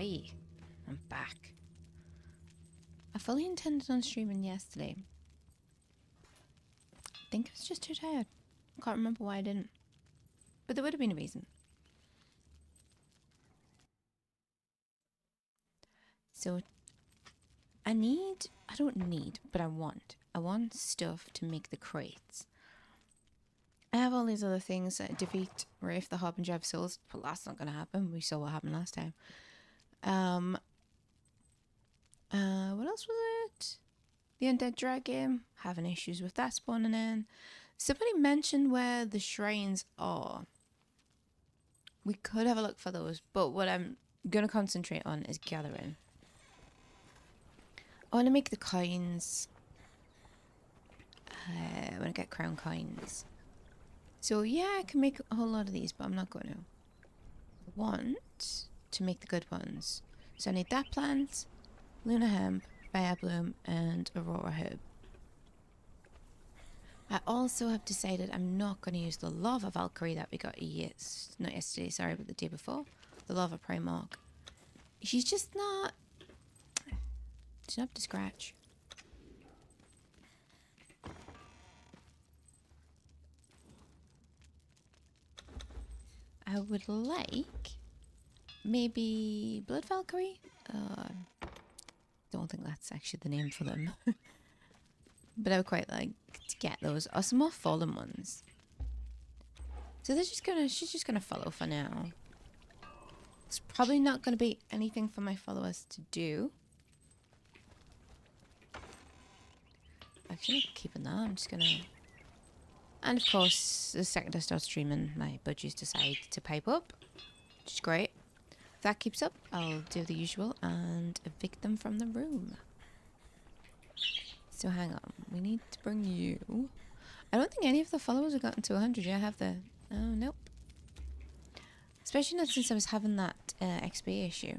Hi, I'm back. I fully intended on streaming yesterday. I think I was just too tired. Can't remember why I didn't. But there would have been a reason. So, I want stuff to make the crates. I have all these other things that defeat Rafe the Harbinger of Souls, but that's not going to happen. We saw what happened last time. What else was it? The Undead Dragon, having issues with that spawning in. Somebody mentioned where the shrines are. We could have a look for those, but what I'm going to concentrate on is gathering. I want to make the coins. I want to get crown coins. So yeah, I can make a whole lot of these, but I'm not going to. I want to make the good ones. So I need that plant, Luna Hemp, Fire Bloom, and Aurora Herb. I also have decided I'm not going to use the Lava Valkyrie that we got not yesterday, sorry, but the day before. The Lava Primarch. She's just not... She's not up to scratch. I would like maybe Blood Valkyrie. Don't think that's actually the name for them. But I would quite like to get those, or some more fallen ones. So she's just gonna follow for now. It's probably not gonna be anything for my followers to do. Actually, keeping that. I'm just gonna. And of course, the second I start streaming, my budgies decide to pipe up, which is great. If that keeps up, I'll do the usual and evict them from the room. So hang on, we need to bring you. I don't think any of the followers have gotten to 100 yet, have they? Oh, nope. Especially not since I was having that XP issue.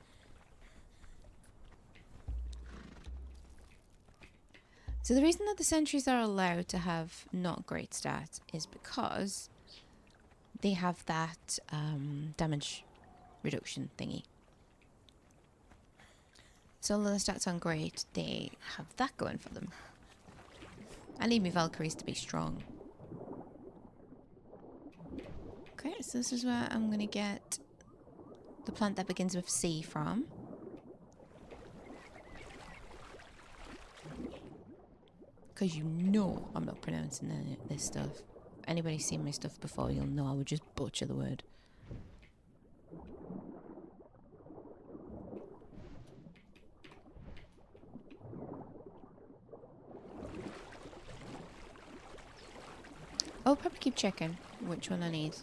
So the reason that the sentries are allowed to have not great stats is because they have that damage reduction thingy. So although the stats aren't great, they have that going for them. I need my Valkyries to be strong. Okay, so this is where I'm going to get the plant that begins with C from. Because you know I'm not pronouncing any of this stuff. If anybody's seen my stuff before, you'll know I would just butcher the word. I'll probably keep checking which one I need.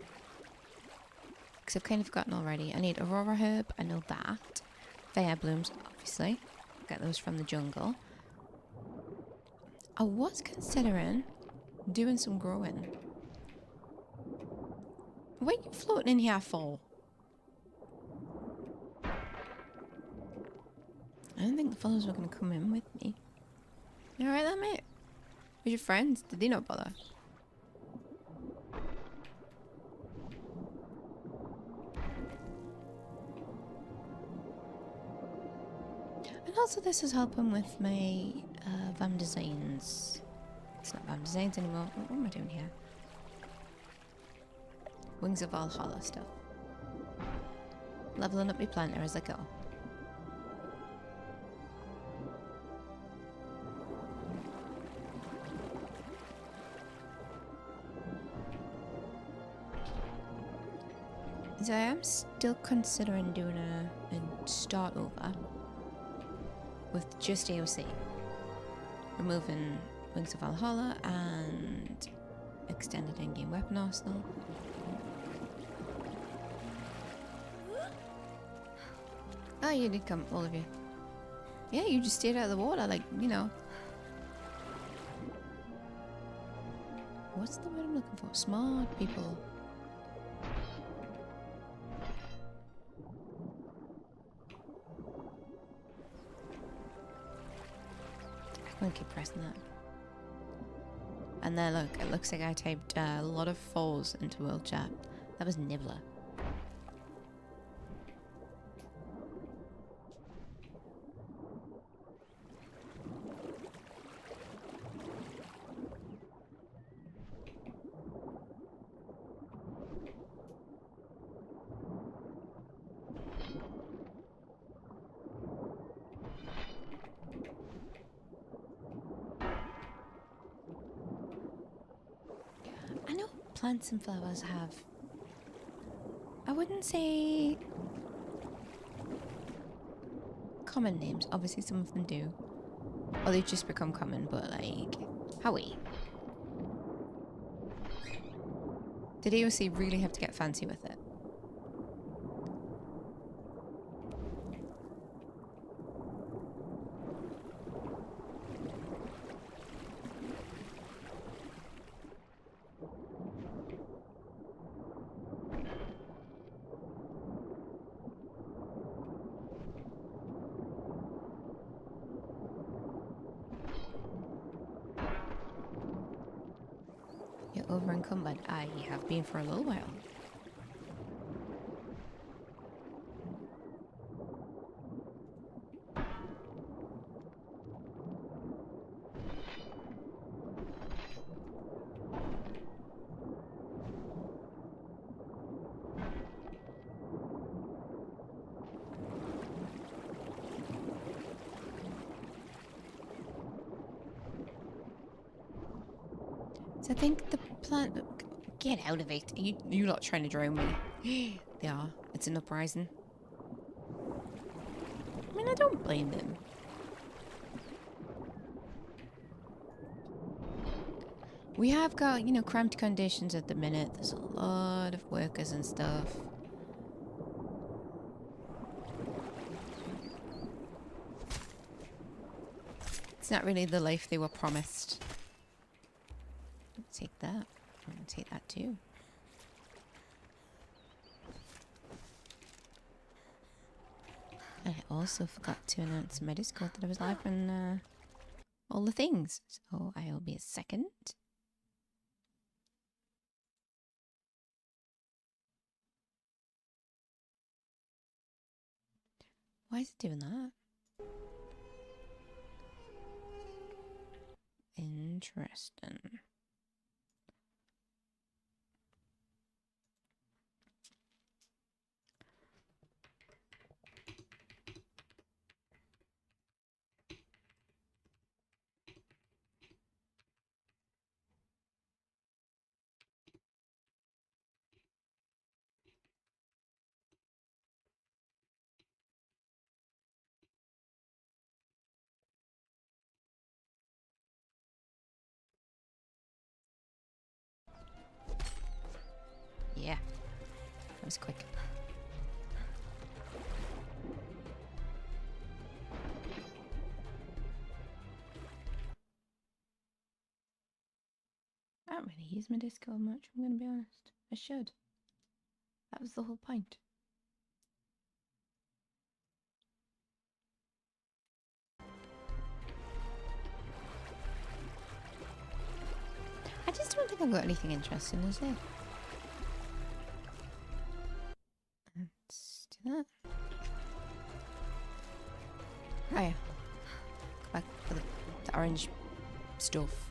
Because I've kind of forgotten already. I need Aurora Herb, I know that. Fire Blooms, obviously. Get those from the jungle. I was considering doing some growing. What are you floating in here for? I don't think the followers were going to come in with me. You alright there, mate? Where's your friends? Did they not bother? And also this is helping with my VAM designs. It's not VAM designs anymore. What am I doing here? Wings of Valhalla stuff. Leveling up my planter as I go. So I am still considering doing a start over with just AOC. Removing Wings of Valhalla and extended in-game weapon arsenal. Oh, you did come, all of you. Yeah, you just stayed out of the water, like, you know. What's the word I'm looking for? Smart people. I'm gonna keep pressing that. And there, look, it looks like I typed a lot of 4s into world chat. That was Nibbler. plants and flowers have, I wouldn't say common names. Obviously some of them do. Or they've just become common, but like, Howie. Did AOC really have to get fancy with it? You're over encumbered. I have been for a little while. So I think the plant... Get out of it. You're not trying to drown me. They are. It's an uprising. I mean, I don't blame them. We have got, you know, cramped conditions at the minute. There's a lot of workers and stuff. It's not really the life they were promised. Take that. I'm gonna take that too. And I also forgot to announce in my Discord that I was live on all the things. So I'll be a second. Why is it doing that? Interesting. Yeah, that was quick. I don't really use my Discord much, I'm gonna be honest. I should. That was the whole point. I just don't think I've got anything interesting to say. Let's do that. Oh yeah. Go back for the orange stuff.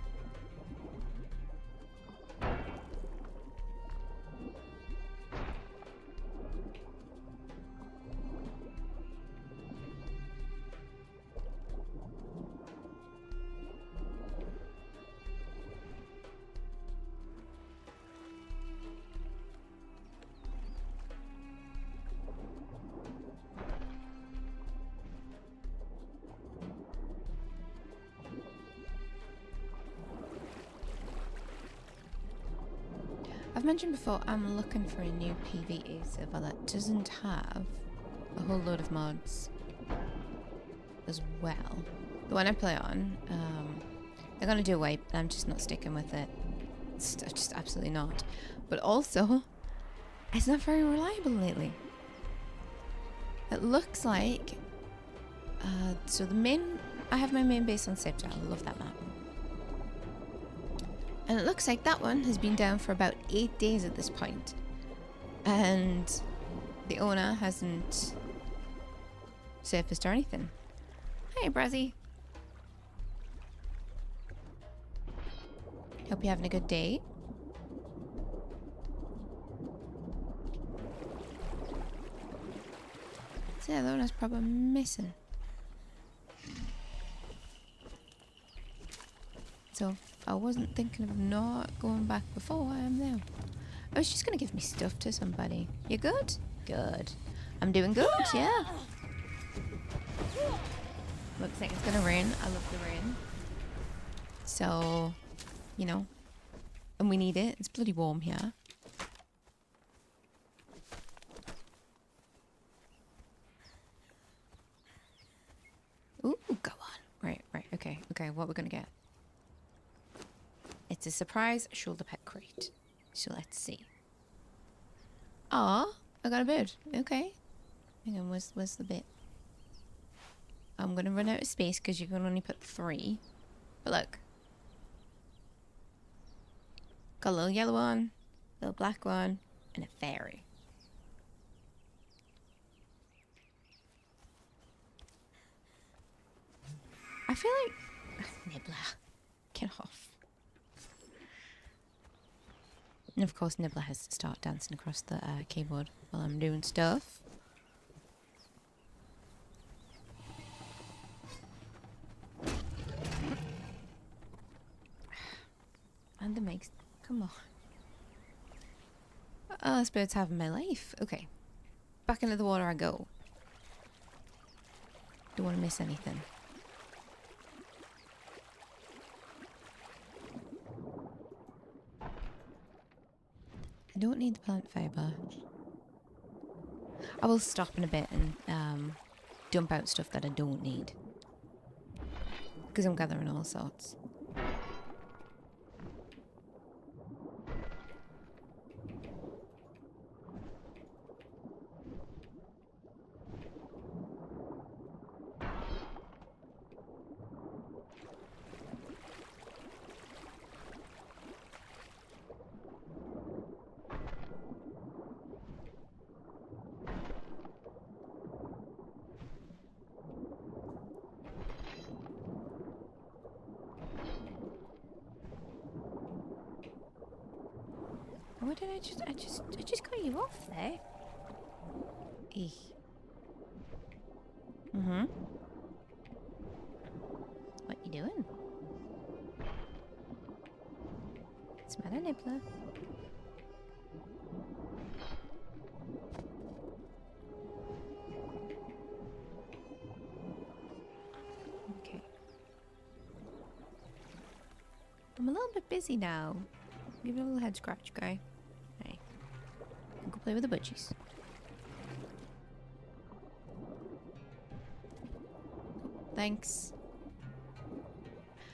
I've mentioned before, I'm looking for a new PvE server that doesn't have a whole load of mods as well. The one I play on, they're gonna do a wipe, and I'm just not sticking with it. It's just absolutely not. But also, it's not very reliable lately. It looks like, so I have my main base on Septa. I love that map. And it looks like that one has been down for about 8 days at this point. And the owner hasn't surfaced or anything. Hey, Brazzy. Hope you're having a good day. So yeah, the owner's probably missing. So if I wasn't thinking of not going back before, I am now. I was just gonna give me stuff to somebody. You good? Good. I'm doing good, yeah. Looks like it's gonna rain. I love the rain. So, you know, and we need it. It's bloody warm here. Ooh, go on. Right, okay, what we're gonna get? It's a surprise shoulder pet crate. So let's see. Ah, I got a bird. Okay. Hang on, where's the bit? I'm gonna run out of space because you can only put 3. But look. Got a little yellow one, a little black one, and a fairy. I feel like... Nibbler. Get off. And of course Nibbler has to start dancing across the keyboard while I'm doing stuff. And the makes... Come on. Oh, this bird's having my life. Okay. Back into the water I go. Don't want to miss anything. I don't need the plant fiber. I will stop in a bit and dump out stuff that I don't need. Because I'm gathering all sorts. What did I just got you off there. Eek. Mm-hmm. What you doing? It's the matter, Nibbler? Okay. I'm a little bit busy now. Give it a little head scratch, guy. Hey. Go play with the budgies. Thanks.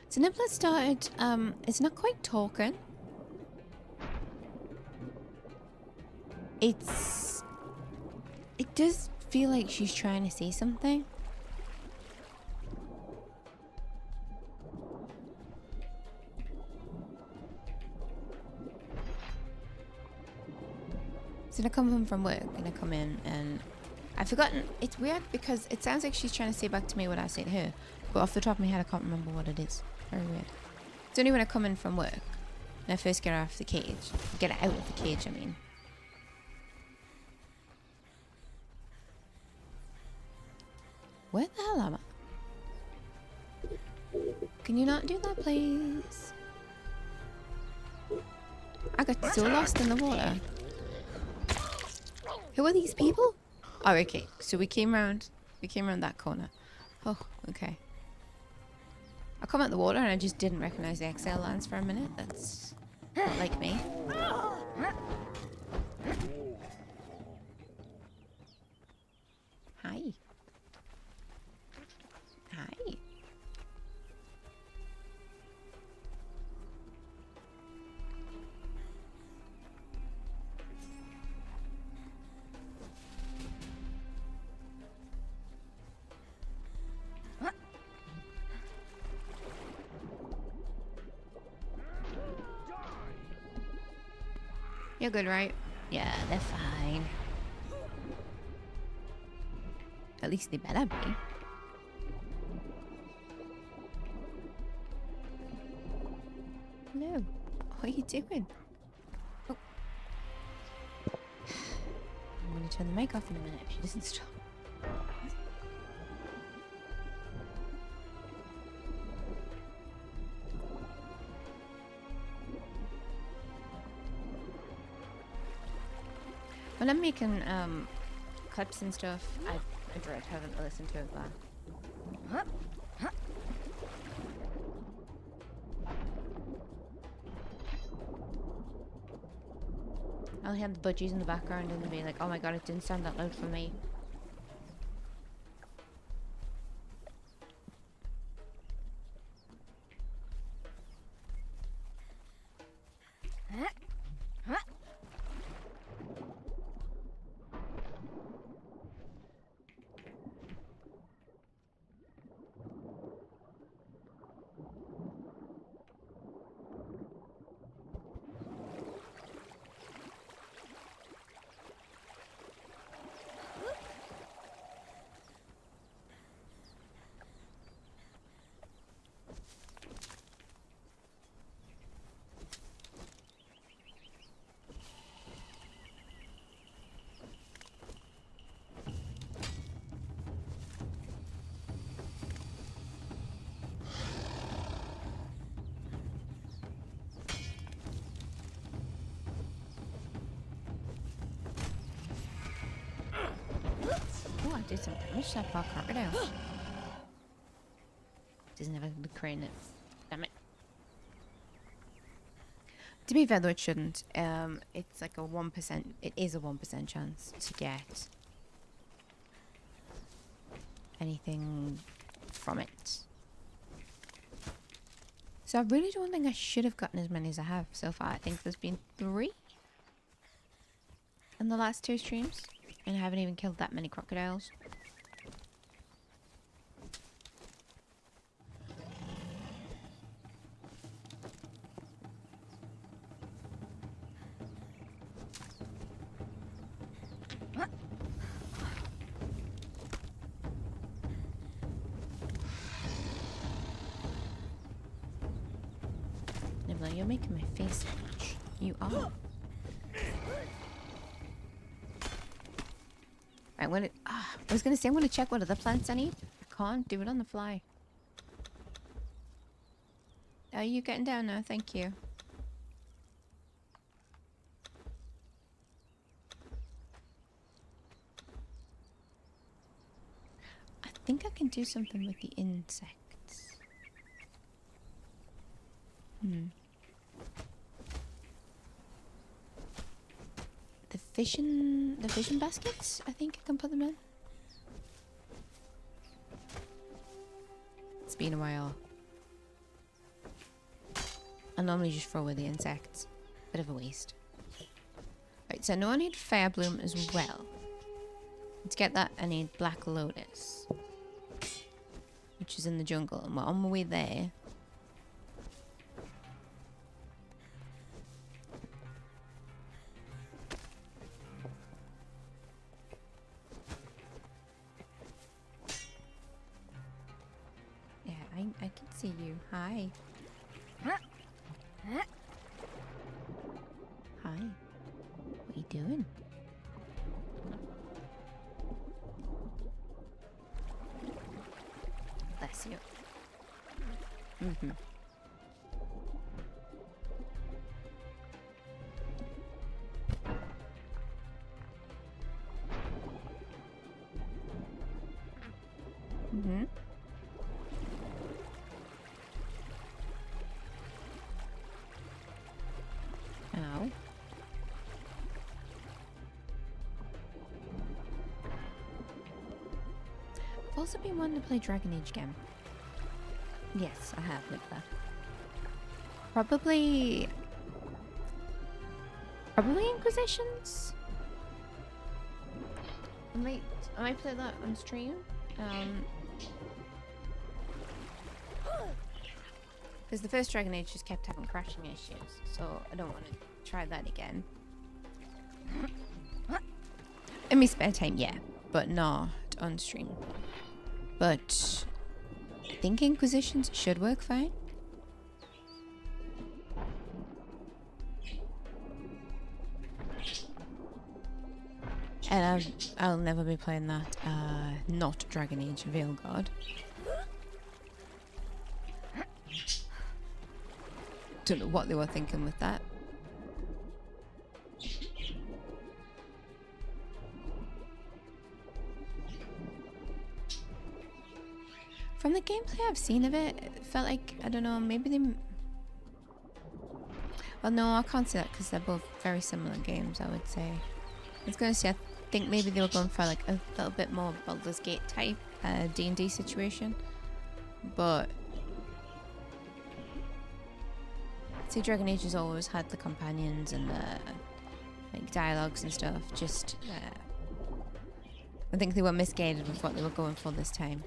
So Nibbler started, it's not quite talking. It does feel like she's trying to say something. So I come home from work and I come in and I've forgotten. It's weird because it sounds like she's trying to say back to me what I say to her, but off the top of my head I can't remember what it is. Very weird. It's only when I come in from work and I first get her off the cage. Get her out of the cage, I mean. Where the hell am I? Can you not do that, please? I got so lost in the water. Who are these people? Oh, okay. So we came around that corner. Oh, okay. I come out the water and I just didn't recognize the exile lands for a minute. That's not like me. Hi. Hi. You're good, right? Yeah, they're fine. At least they better be. No. What are you doing? Oh. I'm gonna turn the mic off in a minute if she doesn't stop. When I'm making clips and stuff, I dread having to listen to it back. I'll hear the budgies in the background and be like, oh my god, it didn't sound that loud for me. Oh, I did some damage to that poor crocodile. Doesn't have a good crane it. Damn it. To be fair though, it shouldn't. It's like a 1%. It is a 1% chance to get anything from it. So I really don't think I should have gotten as many as I have so far. I think there's been 3 in the last 2 streams, and I haven't even killed that many crocodiles. Nibbler, you're making my face itch. You are. I was gonna say I'm gonna check what other plants I need. I can't do it on the fly. Are you getting down now? Thank you. I think I can do something with the insects. The fishing baskets, I think I can put them in. It's been a while. I normally just throw away the insects. Bit of a waste. Right, so I know I need fire bloom as well. To get that, I need black lotus, which is in the jungle, and we're on my way there. I can see you. Hi. Hi. What are you doing? Bless you. Mm-hmm. Mm-hmm. Ow. I've also been wanting to play Dragon Age again. Yes, I have, Nicola. Probably Inquisitions? I might play that on stream. Because the first Dragon Age just kept having crashing issues, so I don't want to try that again. In my spare time, yeah, but not on stream. But I think Inquisitions should work fine. And I'll never be playing that, not Dragon Age Veil Guard. Don't know what they were thinking with that. From the gameplay I've seen of it, it felt like, I don't know, maybe they... Well, no, I can't say that because they're both very similar games, I would say. I was going to say, I think maybe they were going for like a little bit more Baldur's Gate type D&D situation. But... see, Dragon Age has always had the companions and the like dialogues and stuff. Just, I think they were misguided with what they were going for this time.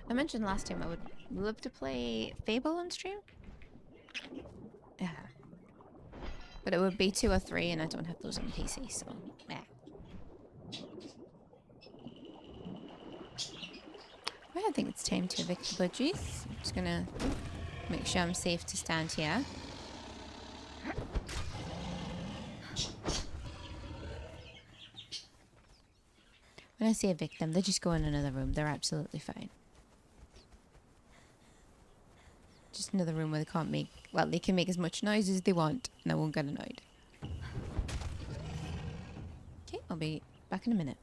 I mentioned last time I would love to play Fable on stream. Yeah. But it would be 2 or 3 and I don't have those on PC, so yeah. Well, I think it's time to evict the budgies. I'm just gonna make sure I'm safe to stand here. When I say evict them, they just go in another room. They're absolutely fine. Just another room where they can't make... well, they can make as much noise as they want and I won't get annoyed. Okay, I'll be back in a minute.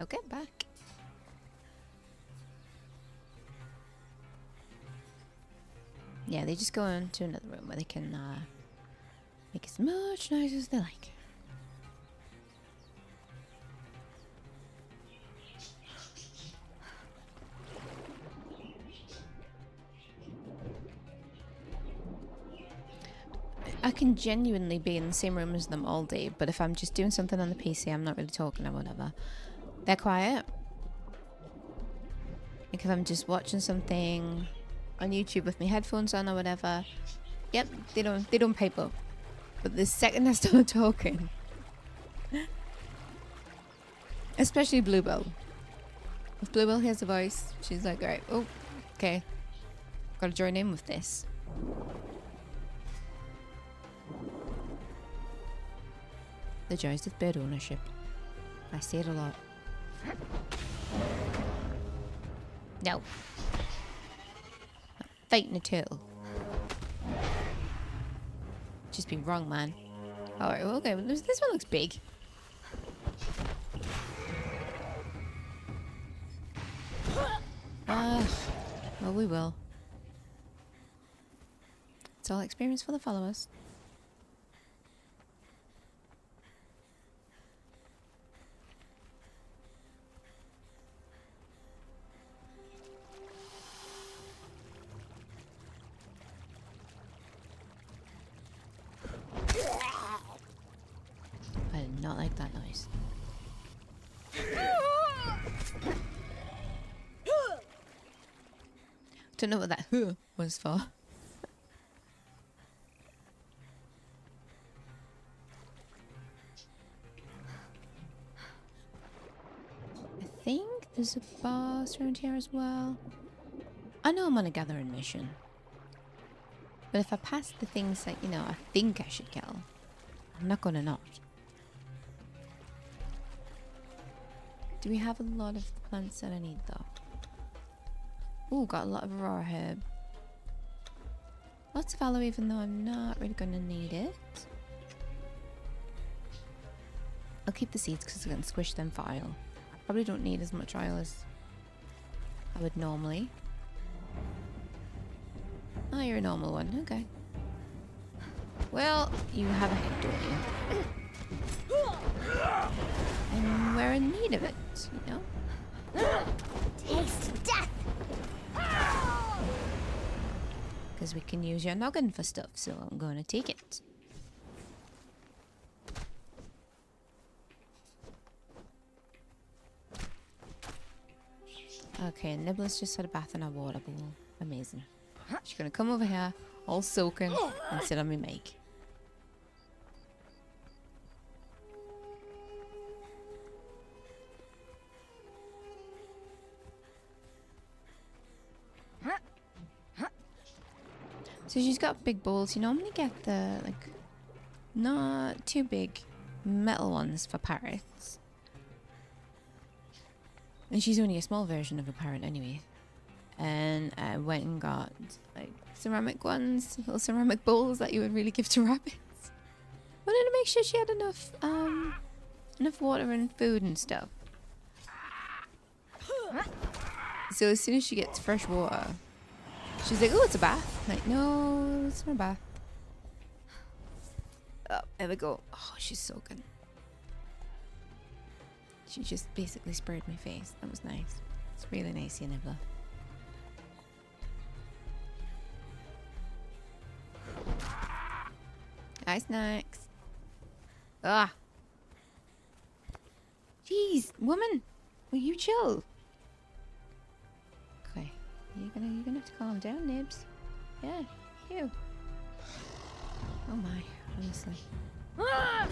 Okay, back. Yeah, they just go into another room where they can make as much noise as they like. I can genuinely be in the same room as them all day, but if I'm just doing something on the PC, I'm not really talking or whatever. They're quiet. Like if I'm just watching something on YouTube with my headphones on or whatever, yep, they don't pipe up. But the second I start talking, especially Bluebell. If Bluebell hears a voice, she's like, alright, oh, okay, gotta join in with this. The joys of bird ownership. I say it a lot. No. I'm fighting a turtle. Just be wrong, man. Alright, well, okay, well, this one looks big. Well, we will. It's all experience for the followers. not like that noise. Don't know what that was for. I think there's a boss around here as well. I know I'm on a gathering mission. But if I pass the things that, you know, I think I should kill, I'm not gonna not. Do we have a lot of the plants that I need though? Ooh, got a lot of raw herb. Lots of aloe even though I'm not really gonna need it. I'll keep the seeds because I can squish them for oil. I probably don't need as much oil as I would normally. Oh, you're a normal one. Okay. Well, you have a head, don't you? And we're in need of it, you know? Taste death! Because we can use your noggin for stuff, so I'm going to take it. Okay, Nibbler's just had a bath in our water bowl. Amazing. She's going to come over here, all soaking, and sit on me make. So she's got big bowls. You normally get the, like, not too big metal ones for parrots. And she's only a small version of a parrot anyway. And I went and got, like, ceramic ones, little ceramic bowls that you would really give to rabbits. Wanted to make sure she had enough, enough water and food and stuff. So as soon as she gets fresh water, she's like, oh, it's a bath. I'm like, no, it's not a bath. Oh, there we go. Oh, she's so good. She just basically sprayed my face. That was nice. It's really nice, you Nibbler. Hi, Snacks. Ah. Jeez, woman. Will you chill? Okay. You're gonna have to calm down, Nibs. Yeah, you. Oh my, honestly. Ah!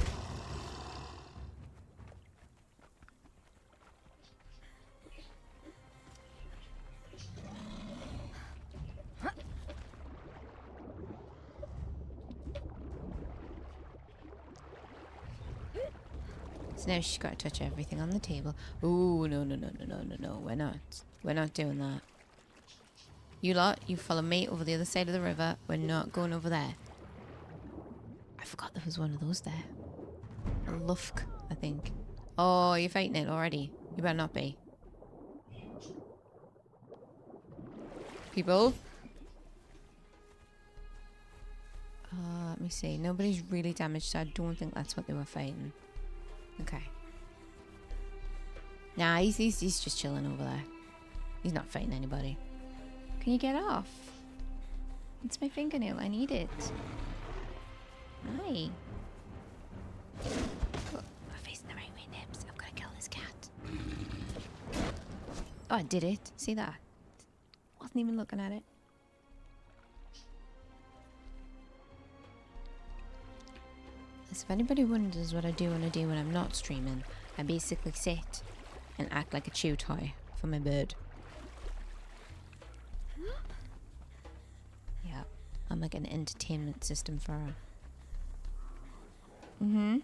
So now she's got to touch everything on the table. Ooh, no, no, no, no, no, no, no. We're not. We're not doing that. You lot, you follow me over the other side of the river. We're not going over there. I forgot there was one of those there. A lufk, I think. Oh, you're fighting it already. You better not be. People? Let me see. Nobody's really damaged, so I don't think that's what they were fighting. Okay. Nah, he's just chilling over there. He's not fighting anybody. Can you get off? It's my fingernail. I need it. Hi. Oh, I'm facing the right way, Nibs. I've got to kill this cat. Oh, I did it. See that? Wasn't even looking at it. So if anybody wonders what I do when I'm not streaming, I basically sit and act like a chew toy for my bird. Yeah, I'm like an entertainment system for her. Mm-hmm.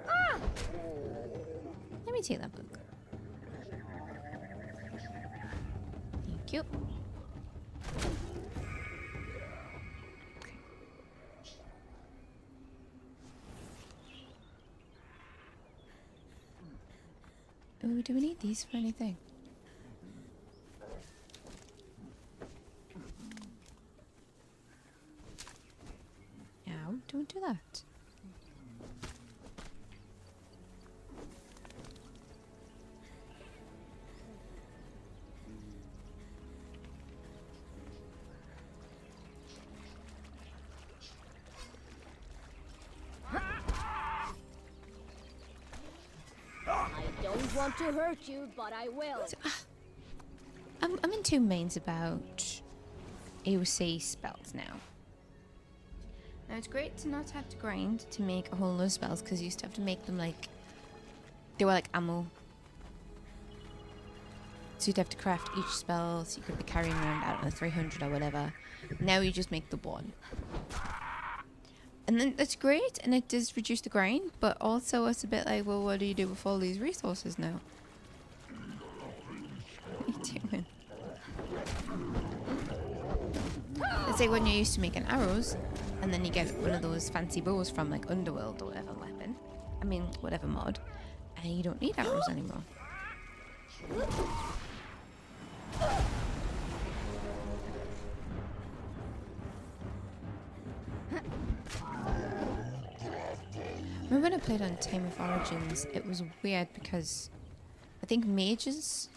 Ah! Let me take that book. Thank you. Oh, do we need these for anything? Ow, don't do that. don't want to hurt you, but I will. So, I'm in two minds about AOC spells now. Now it's great to not have to grind to make a whole load of spells, because you used to have to make them like they were like ammo. So you'd have to craft each spell, so you could be carrying around, I don't know, 300 or whatever. Now you just make the one. And then that's great, and it does reduce the grind, but also it's a bit like, well, what do you do with all these resources now? What are you doing? It's like when you're used to making arrows, and then you get one of those fancy bows from like Underworld or whatever weapon. I mean, whatever mod. And you don't need arrows anymore. Remember when I played on Time of Origins, it was weird because I think mages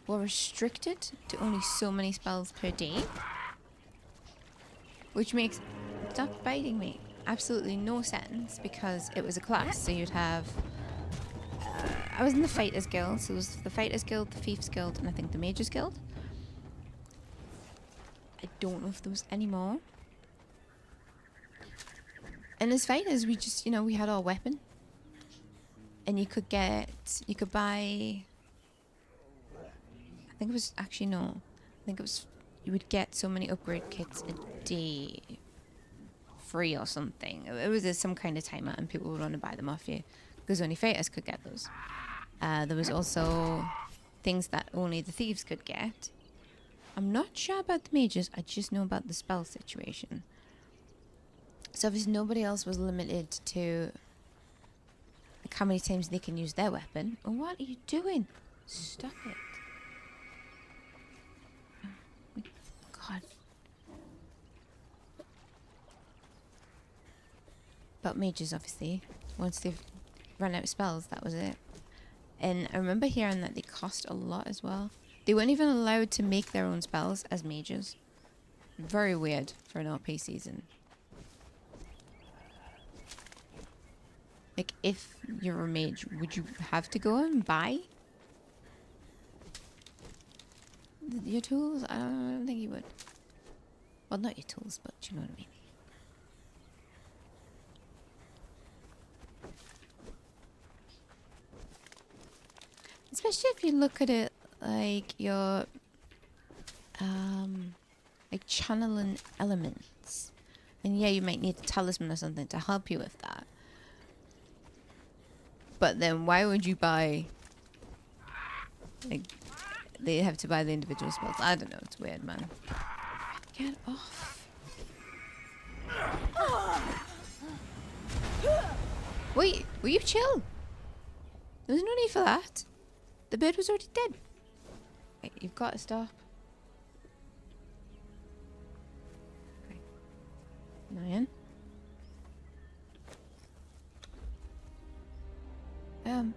were restricted to only so many spells per day. Which makes, stop biting me, absolutely no sense, because it was a class, so you'd have, I was in the Fighters Guild, so it was the Fighters Guild, the Thieves Guild, and I think the Mages Guild. I don't know if there was any more. And as fighters, we just, you know, we had our weapon. And you could buy, I think it was, actually no, I think it was, you would get so many upgrade kits a day free or something. It was some kind of timer, and people would want to buy them off you because only fighters could get those. There was also things that only the thieves could get. I'm not sure about the mages, I just know about the spell situation. So obviously nobody else was limited to like how many times they can use their weapon. Oh, what are you doing? Stop it. Oh, God. But mages, obviously, once they've run out of spells, that was it. And I remember hearing that they cost a lot as well. They weren't even allowed to make their own spells as mages. Very weird for an RP season. Like, if you're a mage, would you have to go and buy your tools? I don't think you would. Well, not your tools, but you know what I mean. Especially if you look at it like you're like channeling elements. And yeah, you might need a talisman or something to help you with that. But then why would you buy, like, they have to buy the individual spells? I don't know, it's weird, man. Get off. Wait, will you chill? There's no need for that. The bird was already dead. Wait, you've got to stop. Okay. Nyan.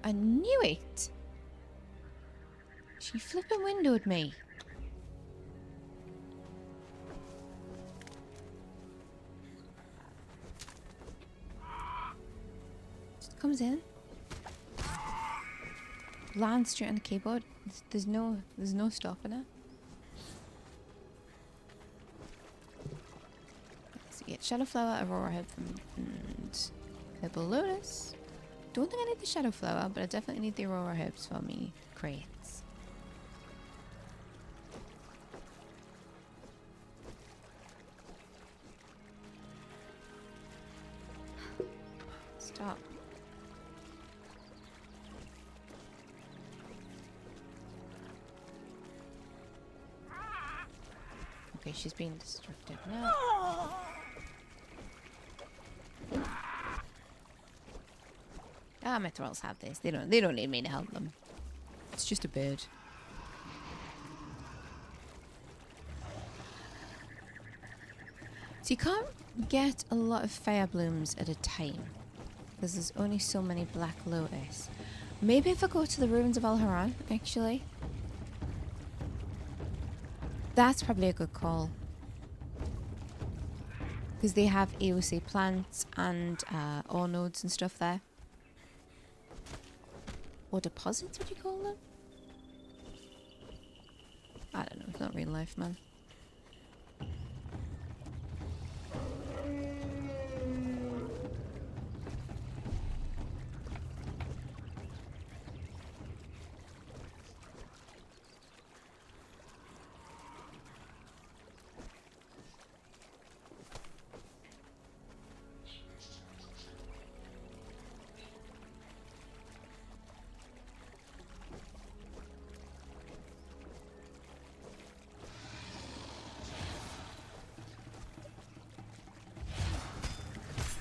I knew it. She flipping windowed me. Just comes in. Lands straight on the keyboard. There's no stopping it. So you get Shadow Flower, Aurora Head, and Purple Lotus. Don't think I need the Shadow Flower, but I definitely need the Aurora Herbs for me crates. Stop. Okay, she's being destructive now. Ah, my Thralls have this. They don't need me to help them. It's just a bird. So you can't get a lot of fire blooms at a time, because there's only so many Black Lotus. Maybe if I go to the ruins of Valhalla, actually. That's probably a good call. Because they have AOC plants and ore nodes and stuff there. or deposits, would you call them? I don't know, it's not real life, man.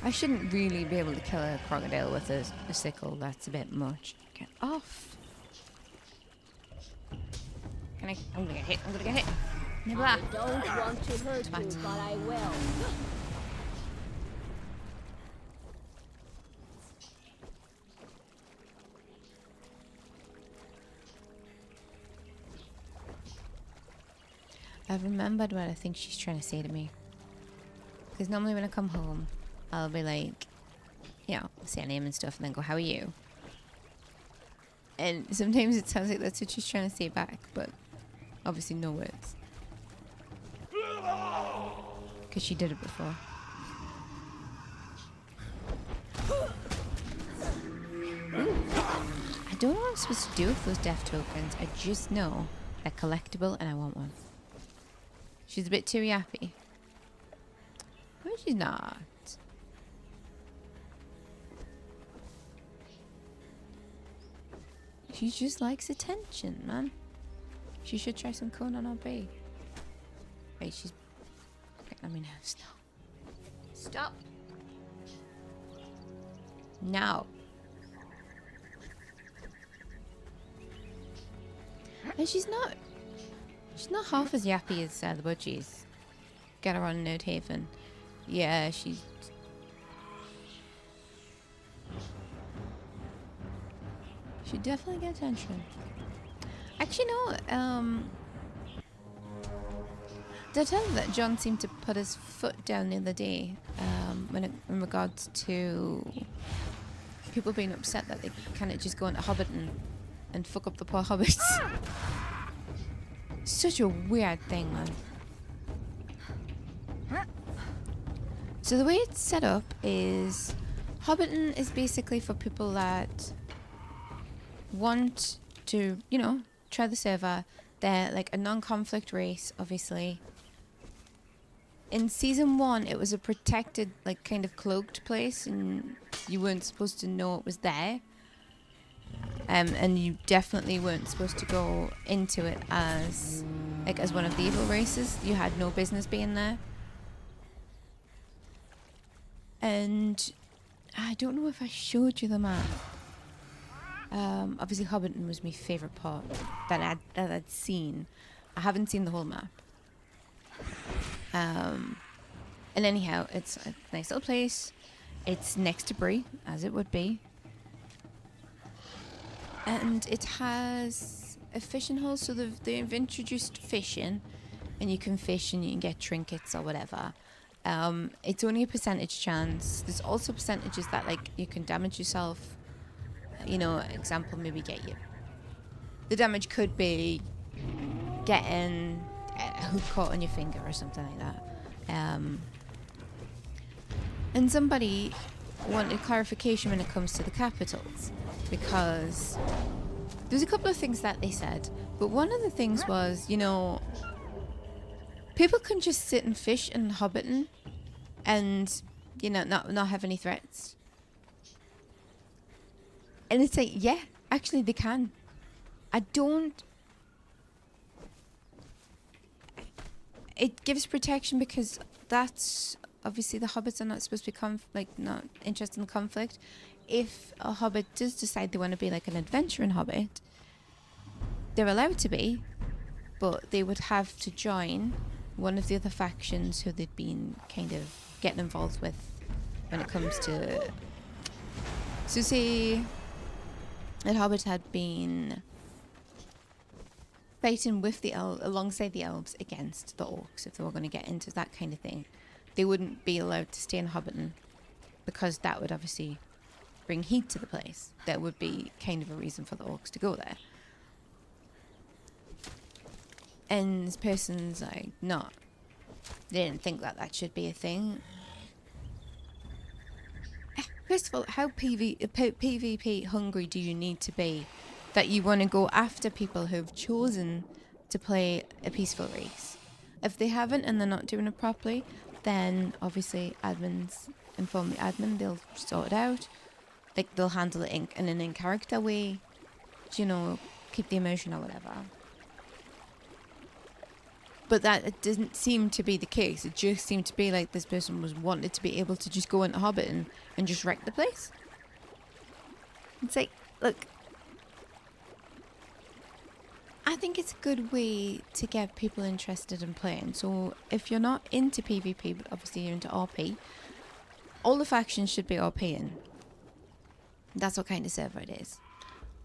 I shouldn't really be able to kill a crocodile with a sickle. That's a bit much. Get off. Can I? I'm gonna get hit. I'm gonna get hit. Nibble. I don't want to hurt you, but I will. I've remembered what I think she's trying to say to me. Because normally when I come home, I'll be like, you know, say her name and stuff and then go, how are you? And sometimes it sounds like that's what she's trying to say back, but obviously no words. Because she did it before. Ooh. I don't know what I'm supposed to do with those death tokens. I just know they're collectible and I want one. She's a bit too yappy. No, she's not. She just likes attention, man. She should try some Conan or B. Wait, she's getting on my nerves now. Stop. Now. And she's not half as yappy as the budgies. Get her on Node Haven. Yeah, she's... She definitely get attention. Actually, no, did I tell you that John seemed to put his foot down the other day in regards to people being upset that they can't just go into Hobbiton and fuck up the poor hobbits? Such a weird thing, man. So the way it's set up is Hobbiton is basically for people that want to, you know, try the server. They're like a non-conflict race, obviously. In season 1, it was a protected, like, kind of cloaked place, and you weren't supposed to know it was there. And you definitely weren't supposed to go into it as, like, as one of the evil races. You had no business being there. And I don't know if I showed you the map. Obviously, Hobbiton was my favourite part that I'd seen. I haven't seen the whole map. And anyhow, it's a nice little place. It's next to Bree, as it would be. And it has a fishing hole, so they've introduced fishing. And you can fish and you can get trinkets or whatever. It's only a percentage chance. There's also percentages that, like, you can damage yourself. You know, example, maybe get you. The damage could be getting a hook caught on your finger or something like that. And somebody wanted clarification when it comes to the capitals, because there's a couple of things that they said, but one of the things was, you know, people can just sit and fish in Hobbiton and, you know, not have any threats. And it's like, yeah, actually they can. It gives protection because that's obviously the hobbits are not supposed to be not interested in conflict. If a hobbit does decide they want to be like an adventuring hobbit, they're allowed to be, but they would have to join one of the other factions who they'd been kind of getting involved with when it comes to... So say that hobbits had been fighting with alongside the elves against the orcs, if they were going to get into that kind of thing. They wouldn't be allowed to stay in Hobbiton because that would obviously bring heat to the place. That would be kind of a reason for the orcs to go there. And this person's like, no, they didn't think that that should be a thing. First of all, how PvP hungry do you need to be that you want to go after people who've chosen to play a peaceful race? If they haven't and they're not doing it properly, then obviously admins inform the admin, they'll sort it out. Like, they'll handle it in an in-character way, you know, keep the immersion or whatever. But that it didn't seem to be the case. It just seemed to be like this person was wanted to be able to just go into Hobbiton and just wreck the place. It's like, look, I think it's a good way to get people interested in playing. So if you're not into PvP, but obviously you're into RP, all the factions should be RPing. That's what kind of server it is.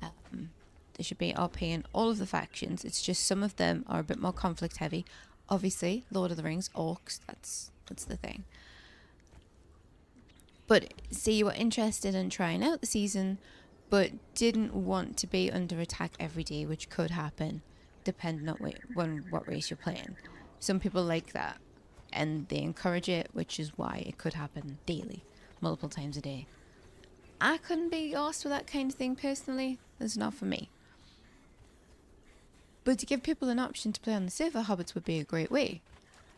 There should be RP in all of the factions. It's just some of them are a bit more conflict heavy. Obviously, Lord of the Rings, orcs, that's the thing. But say you were interested in trying out the season, but didn't want to be under attack every day, which could happen, depending on what race you're playing. Some people like that, and they encourage it, which is why it could happen daily, multiple times a day. I couldn't be arsed with that kind of thing personally. It's not for me. But to give people an option to play on the server, Hobbits would be a great way.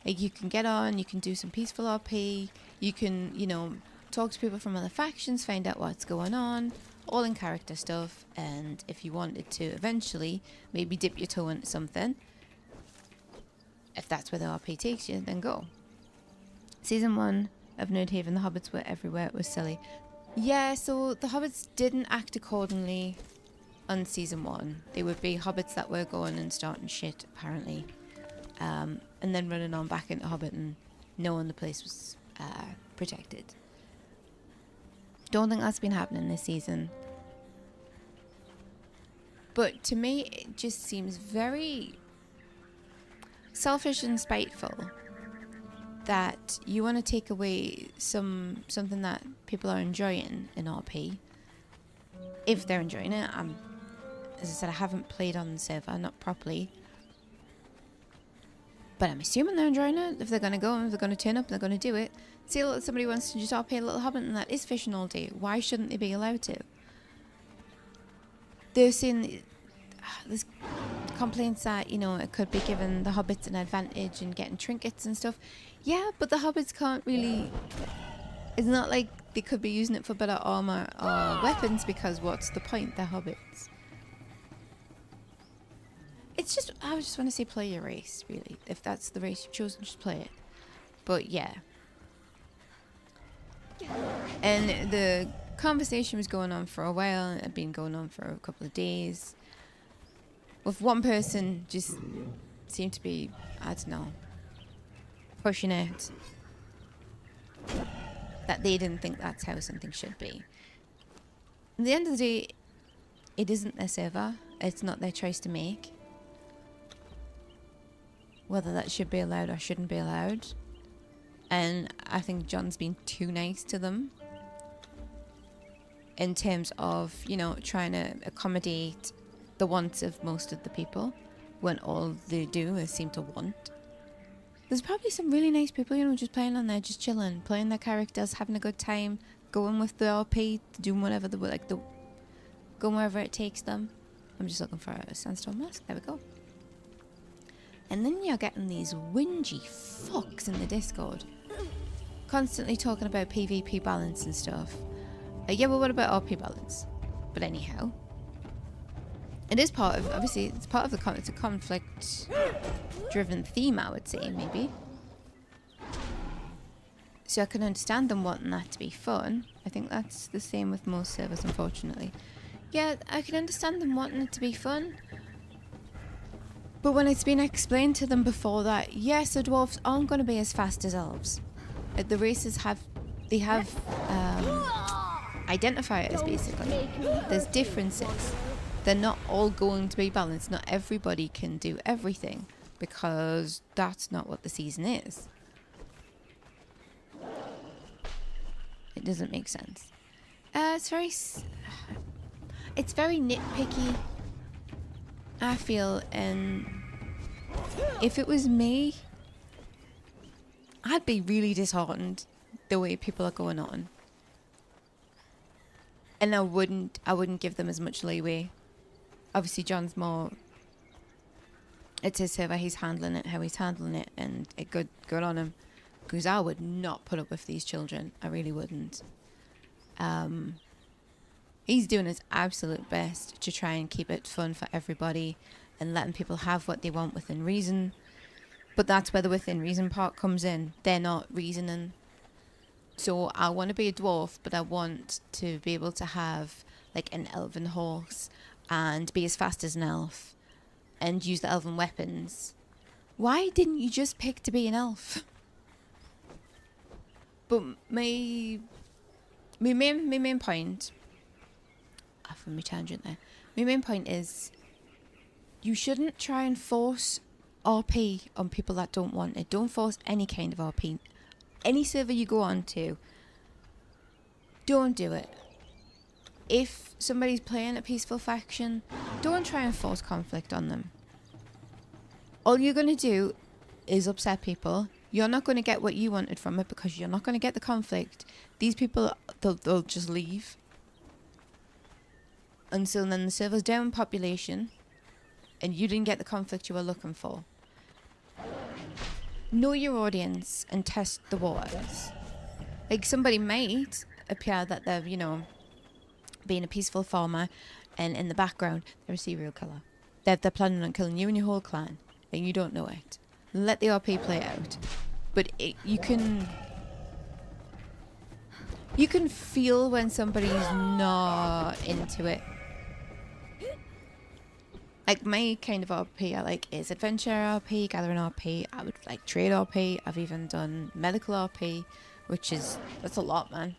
Like, you can get on, you can do some peaceful RP, you can, you know, talk to people from other factions, find out what's going on, all in character stuff. And if you wanted to eventually maybe dip your toe into something, if that's where the RP takes you, then go. Season 1 of Nerdhaven, the Hobbits were everywhere. It was silly. Yeah, so the Hobbits didn't act accordingly on season 1. They would be Hobbits that were going and starting shit, apparently. And then running on back into Hobbiton, knowing the place was protected. Don't think that's been happening this season. But to me, it just seems very selfish and spiteful that you want to take away something that people are enjoying in RP. If they're enjoying it. As I said, I haven't played on the server, not properly. But I'm assuming they're enjoying it. If they're going to go and if they're going to turn up and they're going to do it. See, somebody wants to just RP a little Hobbit and that is fishing all day. Why shouldn't they be allowed to? They're saying there's complaints that, you know, it could be giving the Hobbits an advantage in getting trinkets and stuff. Yeah, but the Hobbits can't really... It's not like they could be using it for better armor or weapons, because what's the point? They're Hobbits. It's just, I just want to say play your race, really. If that's the race you've chosen, just play it. But yeah. And the conversation was going on for a while. It had been going on for a couple of days. With one person just seemed to be, I don't know, pushing it. That they didn't think that's how something should be. At the end of the day, it isn't their server. It's not their choice to make. Whether that should be allowed or shouldn't be allowed. And I think John's been too nice to them. In terms of, you know, trying to accommodate the wants of most of the people. When all they do is seem to want. There's probably some really nice people, you know, just playing on there, just chilling, playing their characters, having a good time, going with the RP, doing whatever going wherever it takes them. I'm just looking for a sandstone mask. There we go. And then you're getting these whingy fucks in the Discord, constantly talking about PvP balance and stuff. Yeah, well, what about RP balance? But anyhow, it is part of, obviously, it's part of it's a conflict-driven theme, I would say, maybe. So I can understand them wanting that to be fun. I think that's the same with most servers, unfortunately. Yeah, I can understand them wanting it to be fun. But when it's been explained to them before that, yes, so dwarves aren't going to be as fast as elves. The races have identifiers, basically. There's differences. They're not all going to be balanced. Not everybody can do everything, because that's not what the season is. It doesn't make sense. It's very nitpicky, I feel, and if it was me, I'd be really disheartened the way people are going on. And I wouldn't give them as much leeway. Obviously John's more, it's his server, he's handling it how he's handling it, and it good on him. Because I would not put up with these children. I really wouldn't. He's doing his absolute best to try and keep it fun for everybody and letting people have what they want within reason. But that's where the within reason part comes in. They're not reasoning. So I want to be a dwarf, but I want to be able to have like an elven horse and be as fast as an elf and use the elven weapons. Why didn't you just pick to be an elf? But my main point, from my tangent there, my main point is you shouldn't try and force RP on people that don't want it. Don't force any kind of RP. Any server you go on to, don't do it. If somebody's playing a peaceful faction, don't try and force conflict on them. All you're going to do is upset people. You're not going to get what you wanted from it because you're not going to get the conflict. These people, they'll just leave. And so then the server's down in population and you didn't get the conflict you were looking for. Know your audience and test the waters. Like, somebody might appear that they're, you know, being a peaceful farmer, and in the background they're a serial killer. They're planning on killing you and your whole clan, and you don't know it. Let the RP play out. But you can feel when somebody's not into it. Like, my kind of RP I like is adventure RP, gathering RP. I would like trade RP. I've even done medical RP, that's a lot, man.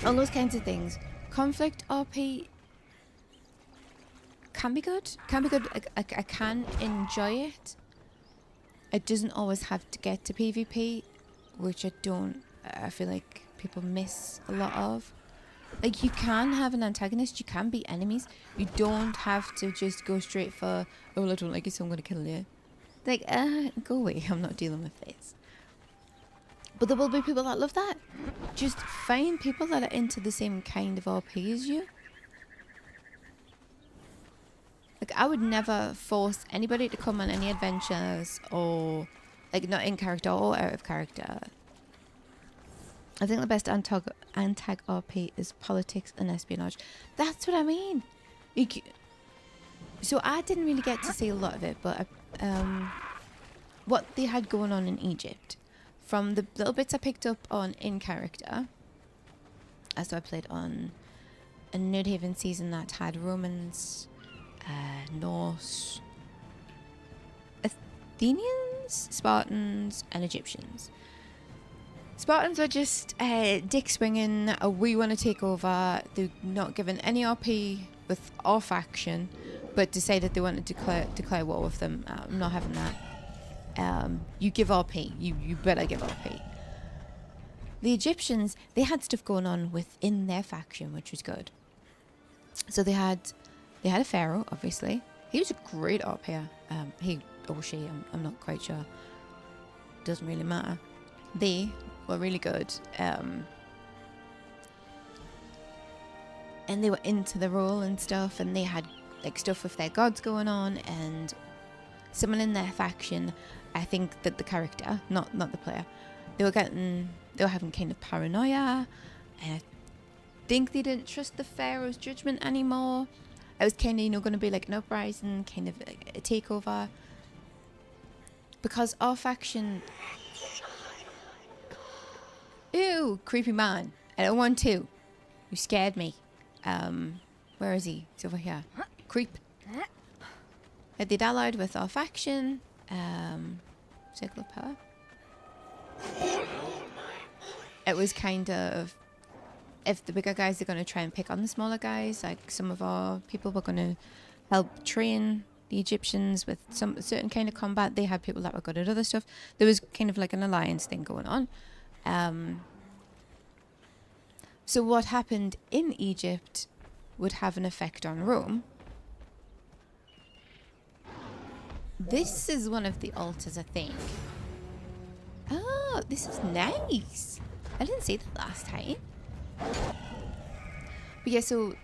All those kinds of things. Conflict RP can be good. I can enjoy it. It doesn't always have to get to PvP, which I feel like people miss a lot of. Like, you can have an antagonist, you can be enemies. You don't have to just go straight for, oh, I don't like you, so I'm going to kill you. Like, go away, I'm not dealing with this. But there will be people that love that. Just find people that are into the same kind of RP as you. Like, I would never force anybody to come on any adventures, or, like, not in character or out of character. I think the best antag RP is politics and espionage. That's what I mean. So I didn't really get to see a lot of it, but what they had going on in Egypt, from the little bits I picked up on in character. So I played on a Nerdhaven season that had Romans, Norse, Athenians, Spartans, and Egyptians. Spartans are just dick swinging. We want to take over. They're not given any RP with our faction, but decided they wanted to declare war with them. I'm not having that. You give RP. You better give RP. The Egyptians, they had stuff going on within their faction, which was good. So they had a pharaoh, obviously. He was a great RPer. He or she, I'm not quite sure. Doesn't really matter. They were really good. And they were into the role and stuff, and they had like stuff with their gods going on, and someone in their faction, I think that the character, not the player, they were having kind of paranoia, and I think they didn't trust the pharaoh's judgment anymore. It was kind of, going to be like an uprising, kind of a takeover, because our faction, ew, creepy man, I don't want to, you scared me. Where is he? He's over here. Creep. They'd allied with our faction. Circle of power. It was kind of, if the bigger guys are going to try and pick on the smaller guys, like some of our people were going to help train the Egyptians with some certain kind of combat. They had people that were good at other stuff. There was kind of like an alliance thing going on. So what happened in Egypt would have an effect on Rome. This is one of the altars, I think. Oh, this is nice. I didn't see that last time. But yeah, so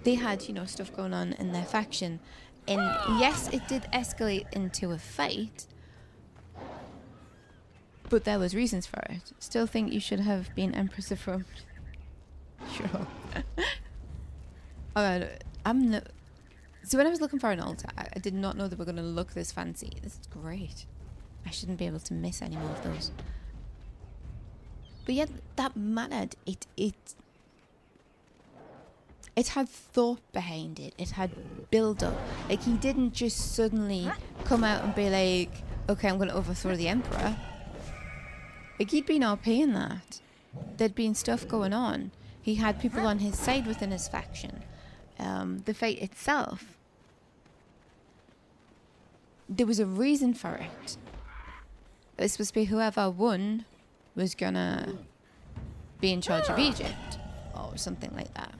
they had, you know, stuff going on in their faction. And yes, it did escalate into a fight. But there was reasons for it. Still think you should have been Empress of Rome. Sure. Alright, I'm no... So when I was looking for an altar, I did not know they were going to look this fancy. This is great. I shouldn't be able to miss any more of those. But yeah, that mattered. It had thought behind it. It had build up. Like, he didn't just suddenly come out and be like, okay, I'm going to overthrow the Emperor. Like, he'd been RPing that. There'd been stuff going on. He had people on his side within his faction. The fight itself, there was a reason for it. It was supposed to be whoever won was gonna be in charge of Egypt or something like that.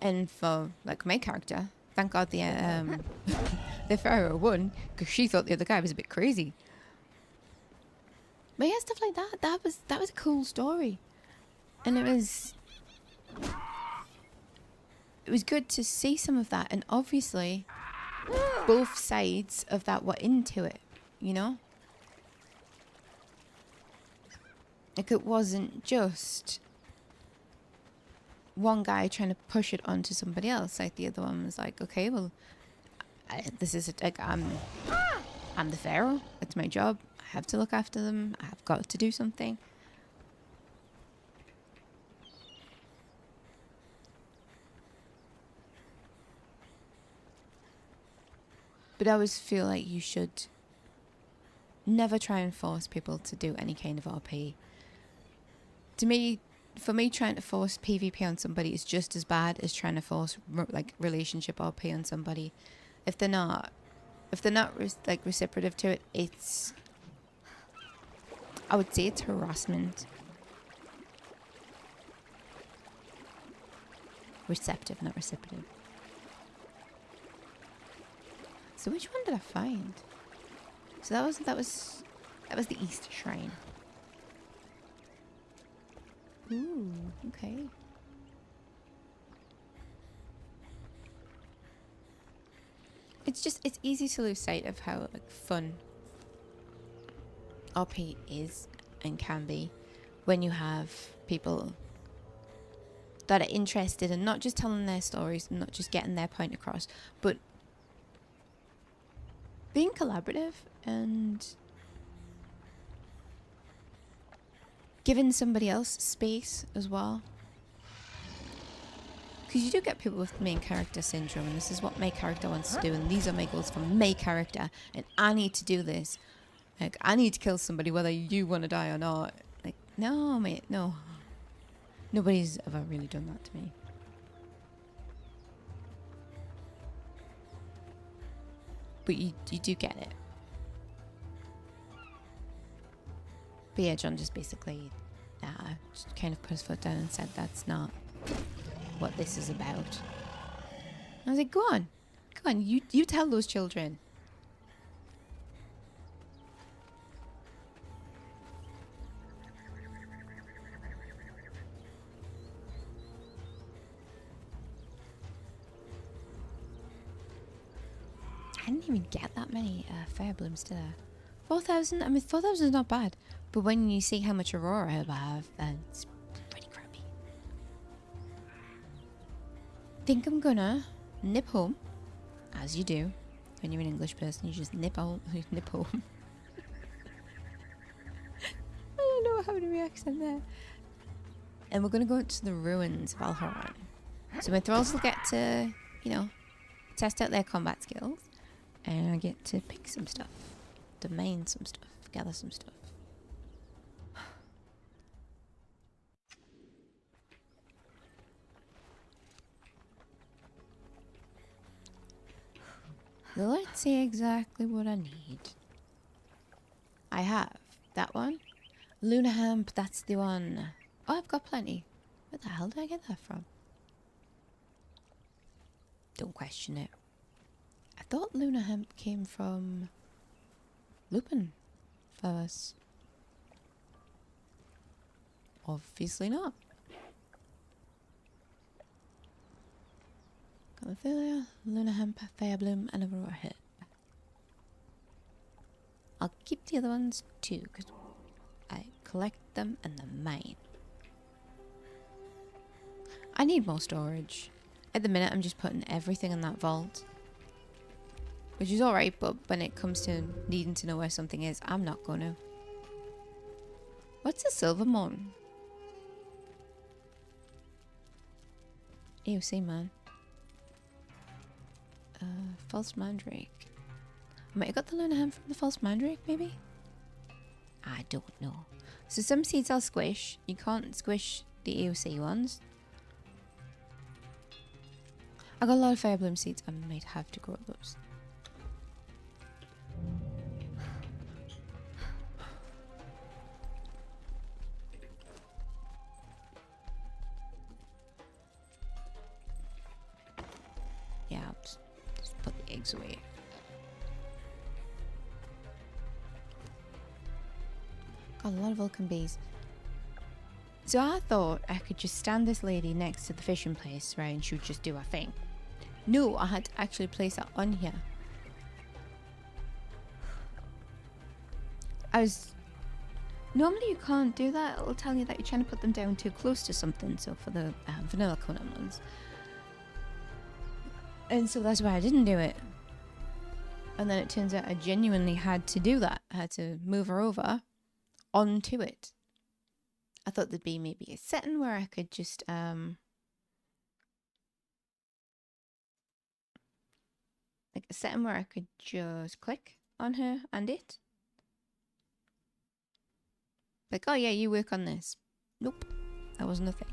And for, like, my character, thank God the the pharaoh won, because she thought the other guy was a bit crazy. But yeah, stuff like that. That was a cool story, and it was good to see some of that. And obviously, both sides of that were into it. You know, like, it wasn't just one guy trying to push it onto somebody else. Like, the other one was like, okay, well, this is like, I'm the pharaoh. It's my job. I have to look after them. I've got to do something. But I always feel like you should never try and force people to do any kind of RP. To me, for me, trying to force PvP on somebody is just as bad as trying to force like relationship RP on somebody. If they're not like reciprocative to it, it's, I would say it's harassment. Receptive, not reciprocative. So which one did I find? So that was the East Shrine. Ooh, okay. It's easy to lose sight of how, like, fun RP is and can be when you have people that are interested in not just telling their stories and not just getting their point across, but being collaborative and giving somebody else space as well. Because you do get people with main character syndrome, and this is what my character wants to do, and these are my goals for my character, and I need to do this. Like, I need to kill somebody whether you want to die or not. Like, no, mate, no. Nobody's ever really done that to me. But you do get it. But yeah, John just basically just kind of put his foot down and said that's not what this is about. I was like, go on, you tell those children. I didn't even get that many fire blooms, did I? 4,000? I mean, 4,000 is not bad. But when you see how much Aurora I have, it's pretty crappy. Think I'm gonna nip home, as you do. When you're an English person, you just nip home. Nip home. I don't know how to accent there. And we're gonna go to the ruins of Valhalla. So my Thralls will get to, you know, test out their combat skills. And I get to pick some stuff, domain some stuff, gather some stuff. Let's see exactly what I need. I have that one. Luna Hemp, that's the one. Oh, I've got plenty. Where the hell did I get that from? Don't question it. I thought Lunar Hemp came from Lupin flowers. Obviously not. Calophilia, Lunar Hemp, Fire Bloom, and Aurora Hip. I'll keep the other ones too, because I collect them and they're mine. I need more storage. At the minute, I'm just putting everything in that vault. Which is alright, but when it comes to needing to know where something is, I'm not gonna. What's a silver moon? AOC, man. False Mandrake. I might have got the Lunar Hemp from the False Mandrake, maybe? I don't know. So some seeds I'll squish. You can't squish the AOC ones. I got a lot of Fire Bloom seeds. I might have to grow those. Yeah, I'll just put the eggs away. Got a lot of Vulcan bees. So I thought I could just stand this lady next to the fishing place, right, and she would just do her thing. No, I had to actually place her on here. Normally you can't do that. It'll tell you that you're trying to put them down too close to something. So for the vanilla conan ones. And so that's why I didn't do it. And then it turns out I genuinely had to do that. I had to move her over onto it. I thought there'd be maybe a setting where I could just like a setting where I could just click on her and it. Like, oh yeah, you work on this. Nope, that wasn't a thing.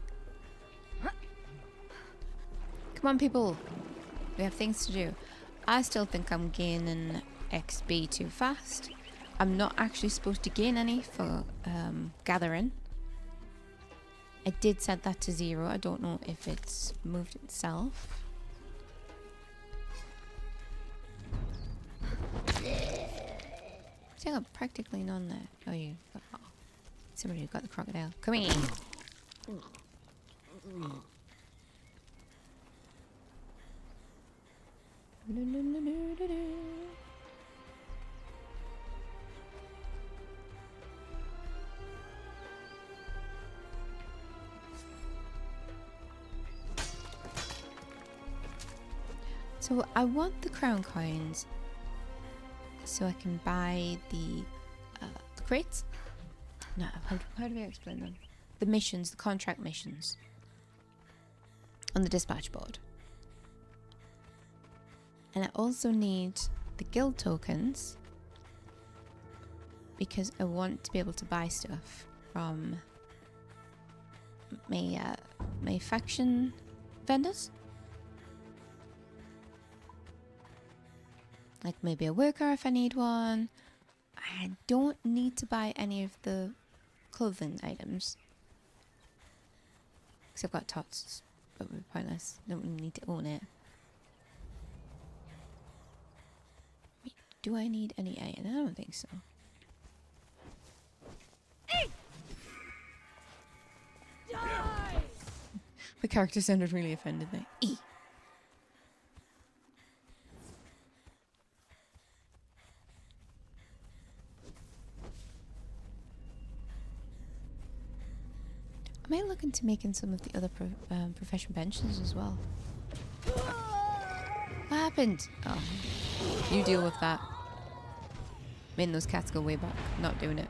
Come on, people. We have things to do. I still think I'm gaining XP too fast. I'm not actually supposed to gain any for gathering. I did set that to 0. I don't know if it's moved itself. See, I got practically none there. Oh, you got... Oh, somebody who got the crocodile. Come here. So I want the crown coins so I can buy the crates. No, how do I explain them? The missions, the contract missions on the dispatch board. And I also need the guild tokens because I want to be able to buy stuff from my faction vendors. Like maybe a worker if I need one. I don't need to buy any of the clothing items. Because I've got tots, but we're pointless. Don't really need to own it. Wait, do I need any iron? I don't think so. The character sounded really offended there. I might look into making some of the other profession benches as well. What happened? Oh, you deal with that. Man, those cats go way back. Not doing it.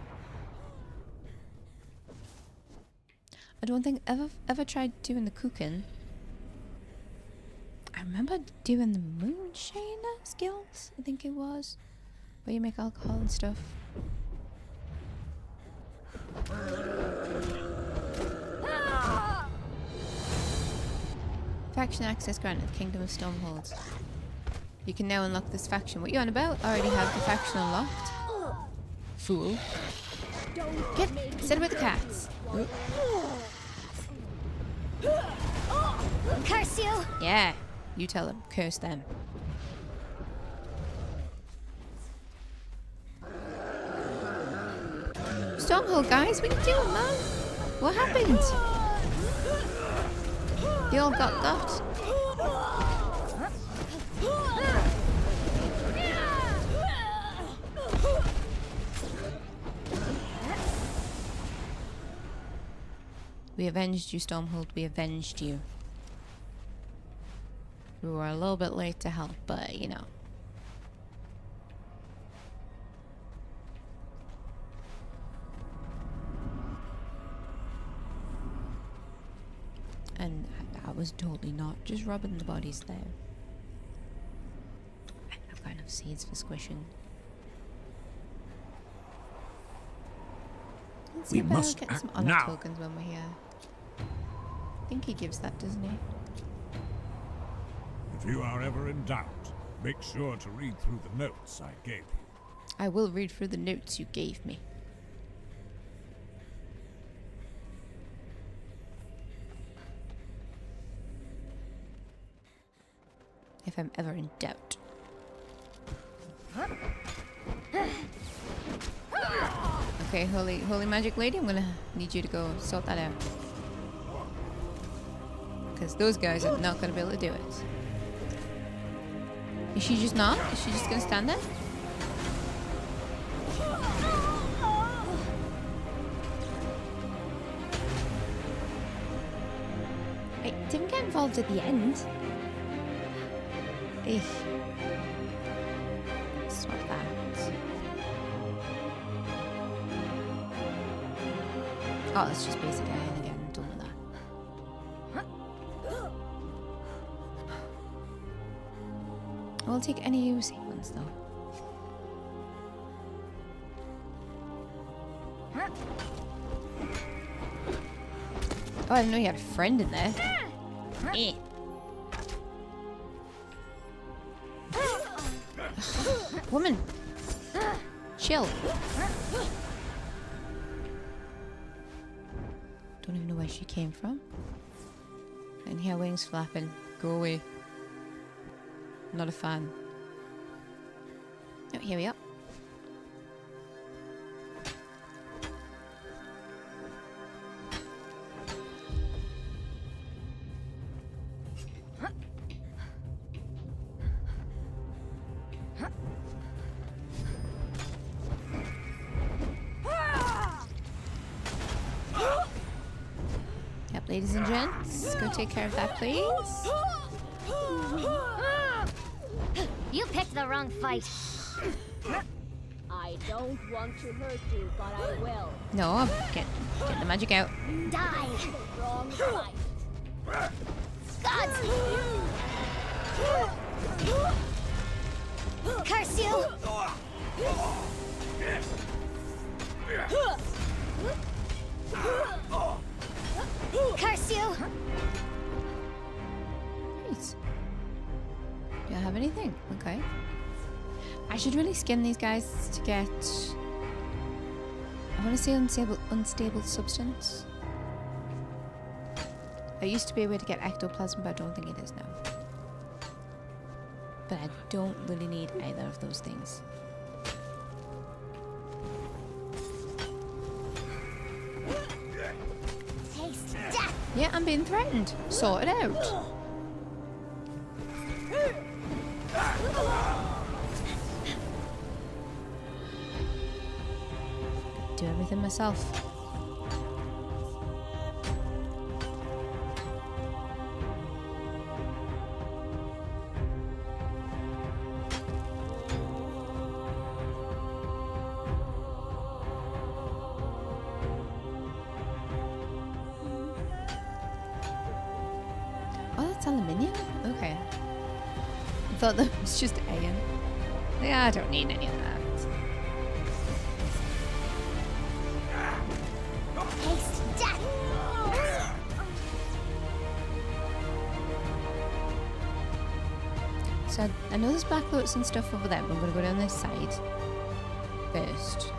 I don't think I've ever tried doing the cooking. I remember doing the moonshiner skills, I think it was. Where you make alcohol and stuff. Faction access granted, Kingdom of Stormholds. You can now unlock this faction. What you on about? I already have the faction unlocked. Fool. Get, sit with the cats. Curse you! Yeah, you tell them. Curse them. Stormhold, guys, what are you doing, man? What happened? They all got. We avenged you, Stormhold. We avenged you. We were a little bit late to help, but you know. And I was totally not just rubbing the bodies there. I've got enough seeds for squishing. Let's see We if I'll must get some act honor now. tokens when we're here. I think he gives that, doesn't he? If you are ever in doubt, make sure to read through the notes I gave you. I will read through the notes you gave me. If I'm ever in doubt. Okay, holy magic lady, I'm gonna need you to go sort that out. Because those guys are not gonna be able to do it. Is she just not? Is she just gonna stand there? I didn't get involved at the end. Eek. Swap that. Oh, it's just basic iron again. I'm done with that. I'll take any UC ones though. Oh, I didn't know you had a friend in there. Eh. Woman, chill. Don't even know where she came from. And here, wings flapping. Go away. Not a fan. Oh, here we are. Ladies and gents, go take care of that, please. You picked the wrong fight. I don't want to hurt you, but I will. No, get the magic out. Die. The wrong fight. Gods! Curse you! Curse you! Nice. Do I have anything? Okay. I should really skin these guys to get... I want to say unstable substance. There used to be a way to get ectoplasm, but I don't think it is now. But I don't really need either of those things. Yeah, I'm being threatened. Sort it out. Do everything myself. Aluminium? Okay. I thought that was just iron. Yeah, I don't need any of that. Taste death! So I know there's black clothes and stuff over there, but I'm gonna go down this side first.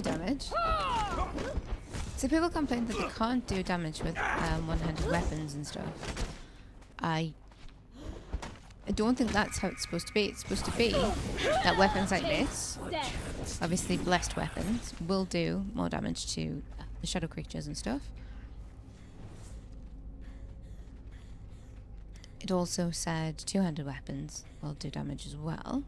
do damage. So people complain that they can't do damage with one-handed weapons and stuff. I don't think that's how it's supposed to be. It's supposed to be that weapons like this, obviously blessed weapons, will do more damage to the shadow creatures and stuff. It also said two-handed weapons will do damage as well.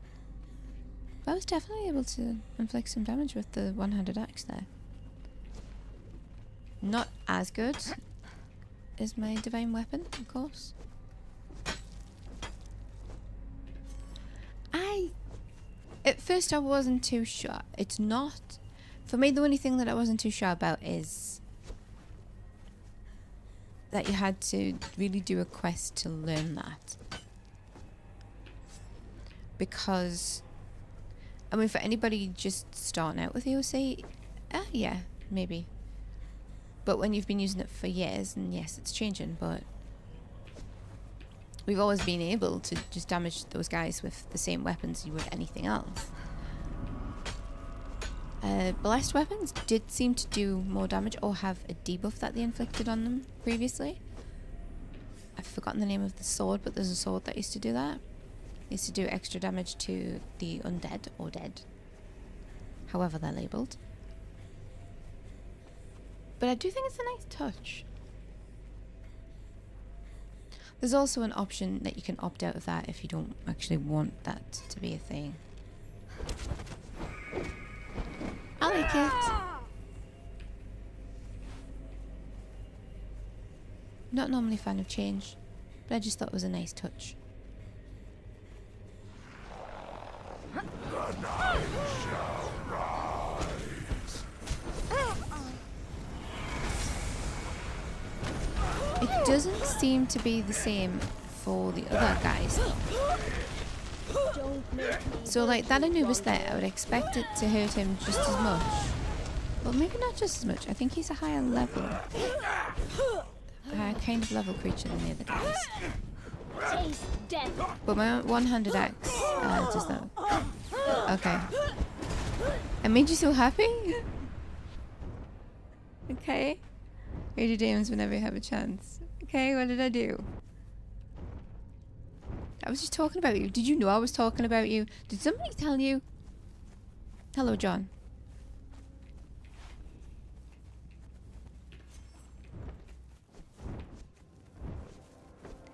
But I was definitely able to inflict some damage with the one-handed axe there. Not as good as my divine weapon, of course. At first I wasn't too sure. It's not... For me, the only thing that I wasn't too sure about is that you had to really do a quest to learn that. Because, I mean, for anybody just starting out with EOC, yeah, maybe. But when you've been using it for years, and yes, it's changing, but we've always been able to just damage those guys with the same weapons you would anything else. Blessed weapons did seem to do more damage or have a debuff that they inflicted on them previously. I've forgotten the name of the sword, but there's a sword that used to do that. It used to do extra damage to the undead or dead, however they're labelled. But I do think it's a nice touch. There's also an option that you can opt out of that if you don't actually want that to be a thing. I like it. Not normally a fan of change, but I just thought it was a nice touch. The night shall rise. It doesn't seem to be the same for the other guys. So like that Anubis there, I would expect it to hurt him just as much. Well, maybe not just as much. I think he's a higher level. Kind of level creature than the other guys. Taste death. But my one-handed axe does that. Okay. I made you so happy? Okay. Radio Dames whenever you have a chance. Okay, what did I do? I was just talking about you. Did you know I was talking about you? Did somebody tell you? Hello, John.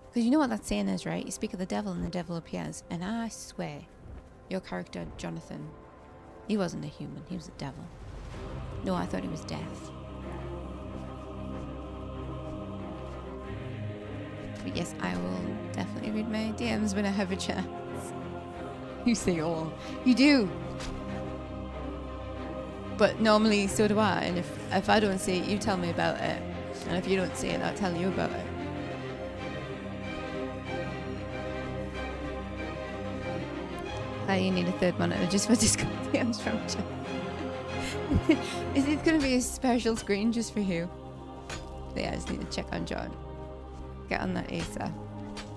Because you know what that saying is, right? You speak of the devil and the devil appears. And I swear, your character, Jonathan, he wasn't a human. He was a devil. No, I thought he was death. But yes, I will definitely read my DMs when I have a chance. You say all. You do. But normally, so do I. And if I don't see it, you tell me about it. And if you don't see it, I'll tell you about it. You need a third monitor just for Discord DMs from John. Is it going to be a special screen just for you? Yeah, I just need to check on John. Get on that ASAP.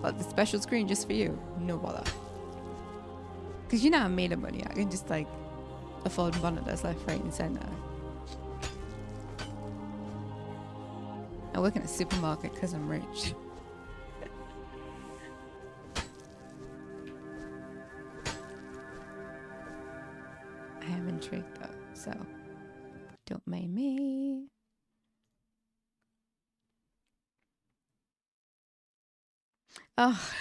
But the special screen just for you? No bother. Because you know I'm made of money. I can just like afford monitors left, right and centre. I work in a supermarket because I'm rich. I am intrigued though, so don't mind me. Oh.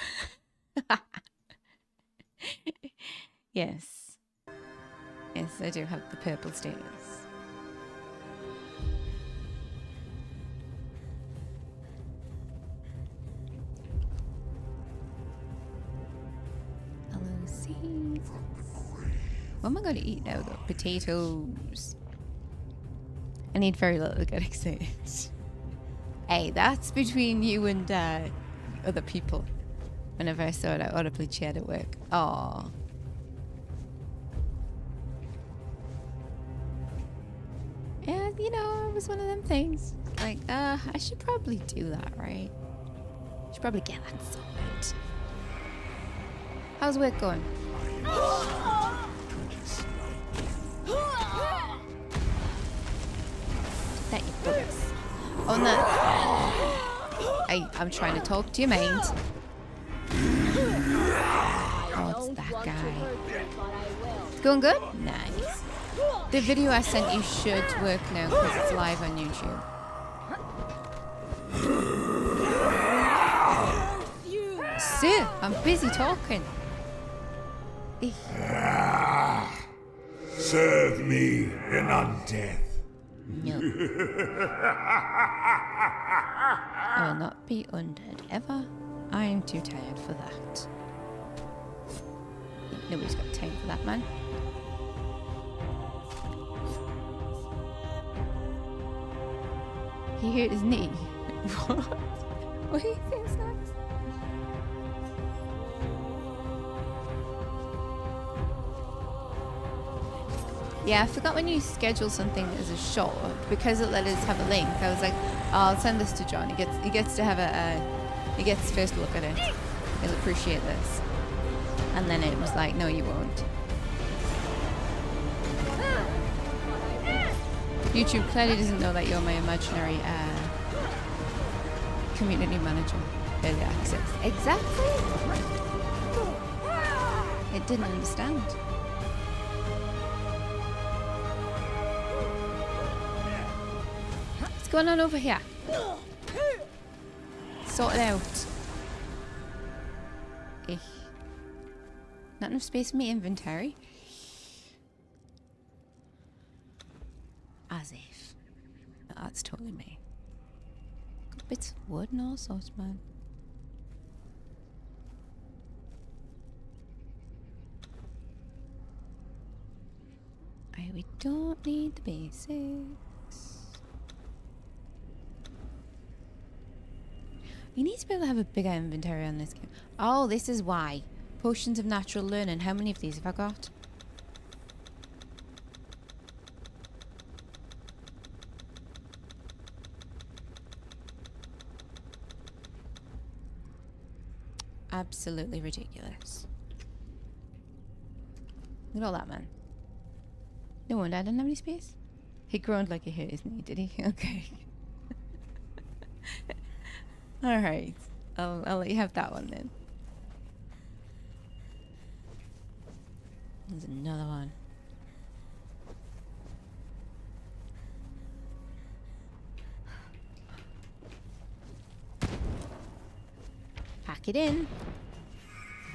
Yes. Yes, I do have the purple status. Hello, seeds. What am I going to eat now, though? Potatoes. I need very little to get excited. Hey, that's between you and other people. Whenever I saw it, I audibly cheered at work. Aww. And, you know, it was one of them things. Like, I should probably do that, right? Should probably get that sorted. How's work going? That you books. Oh no. Hey, I'm trying to talk to your mind. Oh, it's that guy. It's going good? Nice. The video I sent you should work now because it's live on YouTube. Sir, I'm busy talking. Serve me in undeath. No. I will not be undead ever. I am too tired for that. Nobody's got time for that, man. He hurt his knee. What? What do you think's next? Yeah, I forgot when you schedule something as a short, because it let us have a link. I was like, oh, I'll send this to John. He gets to have he gets first look at it. He'll appreciate this. And then it was like, no, you won't. YouTube clearly doesn't know that you're my imaginary community manager. Early access. Exactly. It didn't understand. What's going on over here? Sort it out. Not enough space in my inventory. As if. That's totally me. Got bits of wood and all sorts, man. We don't need the basics. You need to be able to have a bigger inventory on this game. Oh, this is why. Potions of natural learning. How many of these have I got? Absolutely ridiculous. Look at all that, man. No wonder I didn't have any space. He groaned like he hurt his knee, did he? Okay. Alright. I'll let you have that one then. There's another one. Pack it in.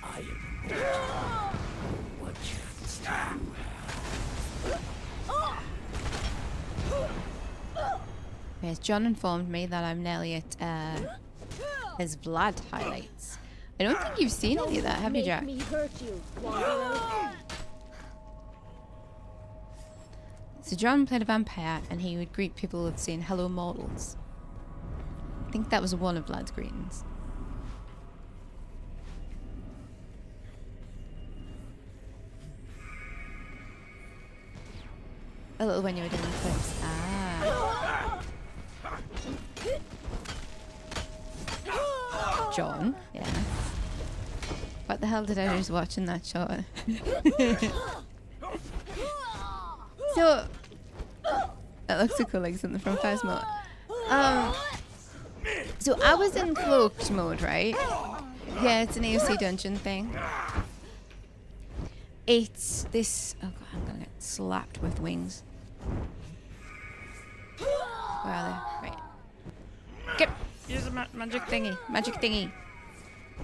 I am what you stand. Yes, John informed me that I'm nearly at his Vlad highlights. I don't think you've seen any of that, have you, Jack? Me hurt you, wanderer. So John played a vampire and he would greet people with saying, "Hello, mortals." I think that was one of Vlad's greetings. A little when you were doing the clips. Ah. John, yeah. What the hell did I just watch in that shot? So, that looks so cool, like something from Phasma. So I was in cloaked mode, right? Yeah, it's an AOC dungeon thing. It's this. Oh god, I'm gonna get slapped with wings. Where are they? Right. Get. Use a magic thingy. Magic thingy.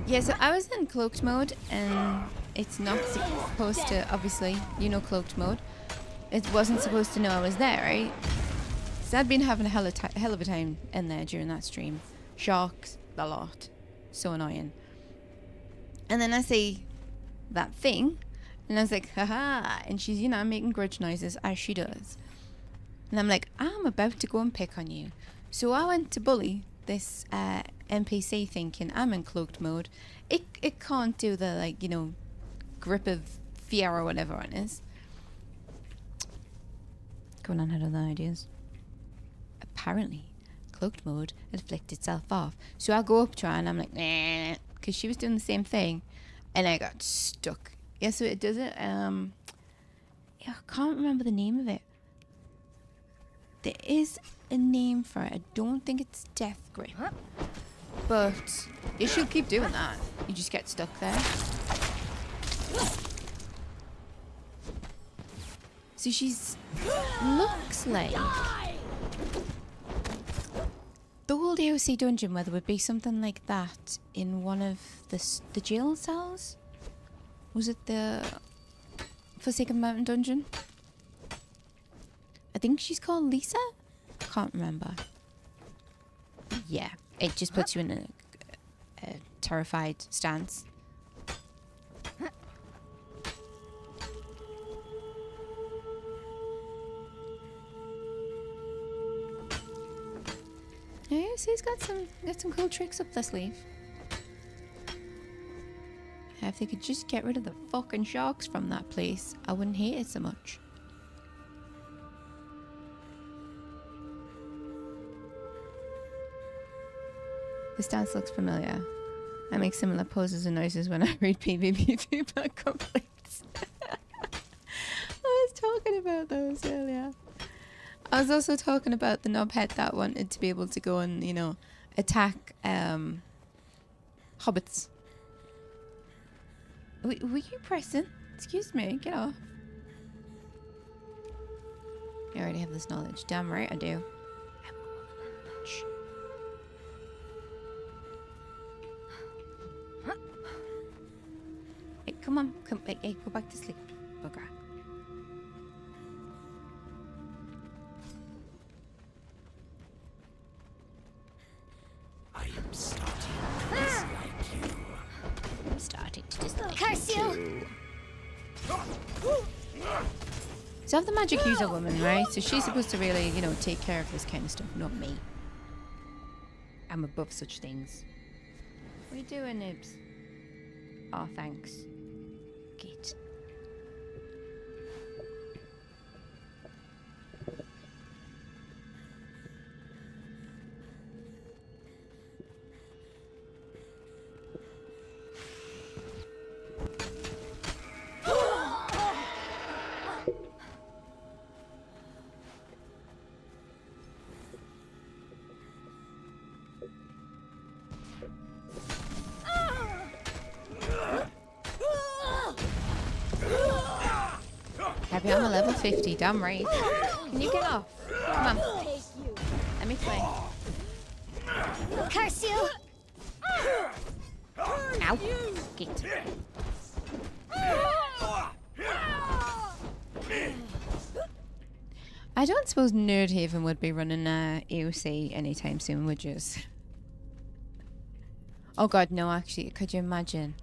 Yeah, so I was in cloaked mode, and it's not supposed to. Obviously, you know cloaked mode. It wasn't supposed to know I was there, right? So I'd been having a hell of a time in there during that stream. Sharks, a lot. So annoying. And then I see that thing. And I was like, haha. And she's, you know, making grudge noises as she does. And I'm like, I'm about to go and pick on you. So I went to bully this NPC thinking I'm in cloaked mode. It can't do the, like, you know, grip of fear or whatever it is. Conan had other ideas. Apparently, cloaked mode had flicked itself off. So I go up to her and I'm like, nah. Because she was doing the same thing. And I got stuck. Yeah, so it does it. Yeah, I can't remember the name of it. There is a name for it. I don't think it's death grip. But yeah, she'll keep doing that. You just get stuck there. So she's looks like the old AOC dungeon, where there would be something like that in one of the jail cells. Was it the Forsaken Mountain dungeon? I think she's called Lisa. Can't remember. Yeah, it just puts you in a terrified stance. Yeah, so he's got some cool tricks up their sleeve. If they could just get rid of the fucking sharks from that place, I wouldn't hate it so much. The stance looks familiar. I make similar poses and noises when I read PvP feedback complaints. I was talking about those earlier. I was also talking about the knobhead that wanted to be able to go and, you know, attack hobbits. Were you pressing? Excuse me, get off. I already have this knowledge. Damn right I do. Hey, come on. Hey, go back to sleep, bugger. I am starting to dislike you. I'm starting to dislike Curse you! too. So I have the magic user woman, right? So she's supposed to really, you know, take care of this kind of stuff, not me. I'm above such things. What are you doing, Nibs? Oh, thanks. Git. Happy I'm a level 50, damn right. Can you get off? Come on. Take you. Let me play. Curse you! Ow. Git. I don't suppose Nerdhaven would be running AOC anytime soon, would you? Oh god, no, actually, could you imagine?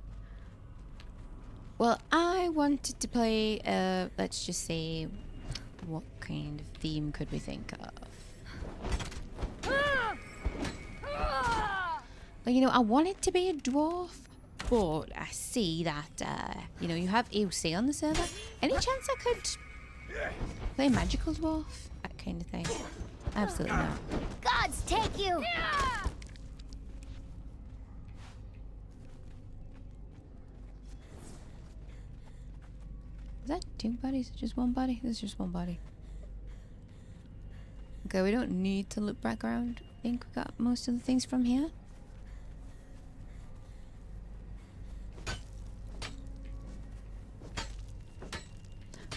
Well, I wanted to play, let's just say, what kind of theme could we think of? Well, you know, I want it to be a dwarf, but I see that, you know, you have AOC on the server. Any chance I could play a magical dwarf? That kind of thing. Absolutely not. Gods take you! Is that two bodies? Just one body? This is just one body. Okay, we don't need to look back around. I think we got most of the things from here. But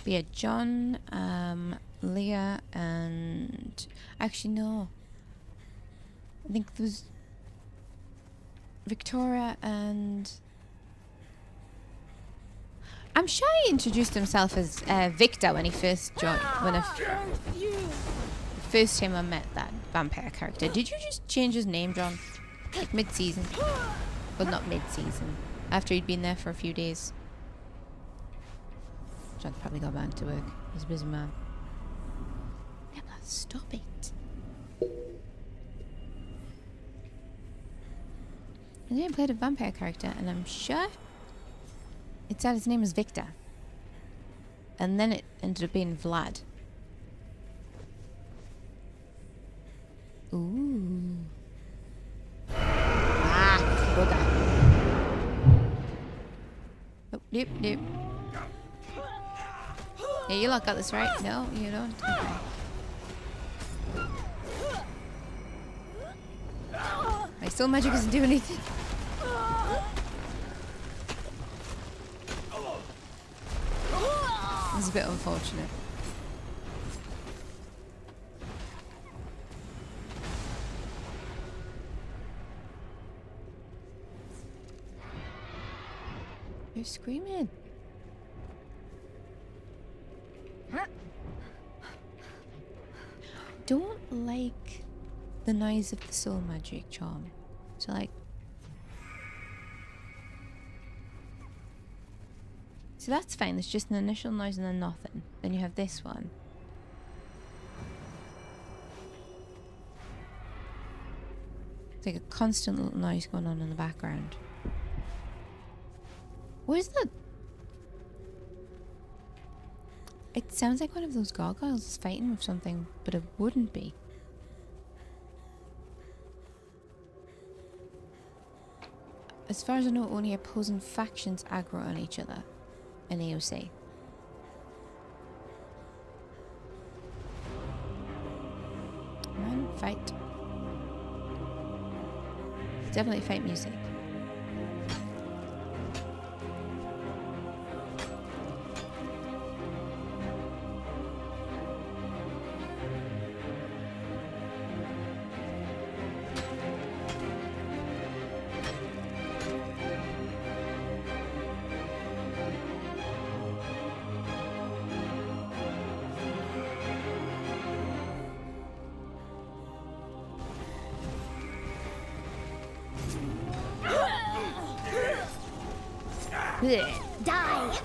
yeah, John, Leah, and... Actually, no. I think there was Victoria and... I'm sure he introduced himself as Victor when he first joined. First time I met that vampire character. Did you just change his name, John? Like mid-season? Well, not mid-season. After he'd been there for a few days. John probably got back to work. He's a busy man. Yeah, but stop it. And then I played a vampire character, and I'm sure it said his name was Victor. And then it ended up being Vlad. Ooh. Ah, bugger. Oh, nope, nope. Yeah, you lot got this right. No, you don't. Okay. Still magic doesn't do anything. It's a bit unfortunate. Who's screaming? Don't like the noise of the soul magic charm. So like, so that's fine. It's just an initial noise and then nothing. Then you have this one. It's like a constant little noise going on in the background. What is that? It sounds like one of those gargoyles is fighting with something, but it wouldn't be. As far as I know, only opposing factions aggro on each other in AOC. Come on, fight. Definitely fight music. Die!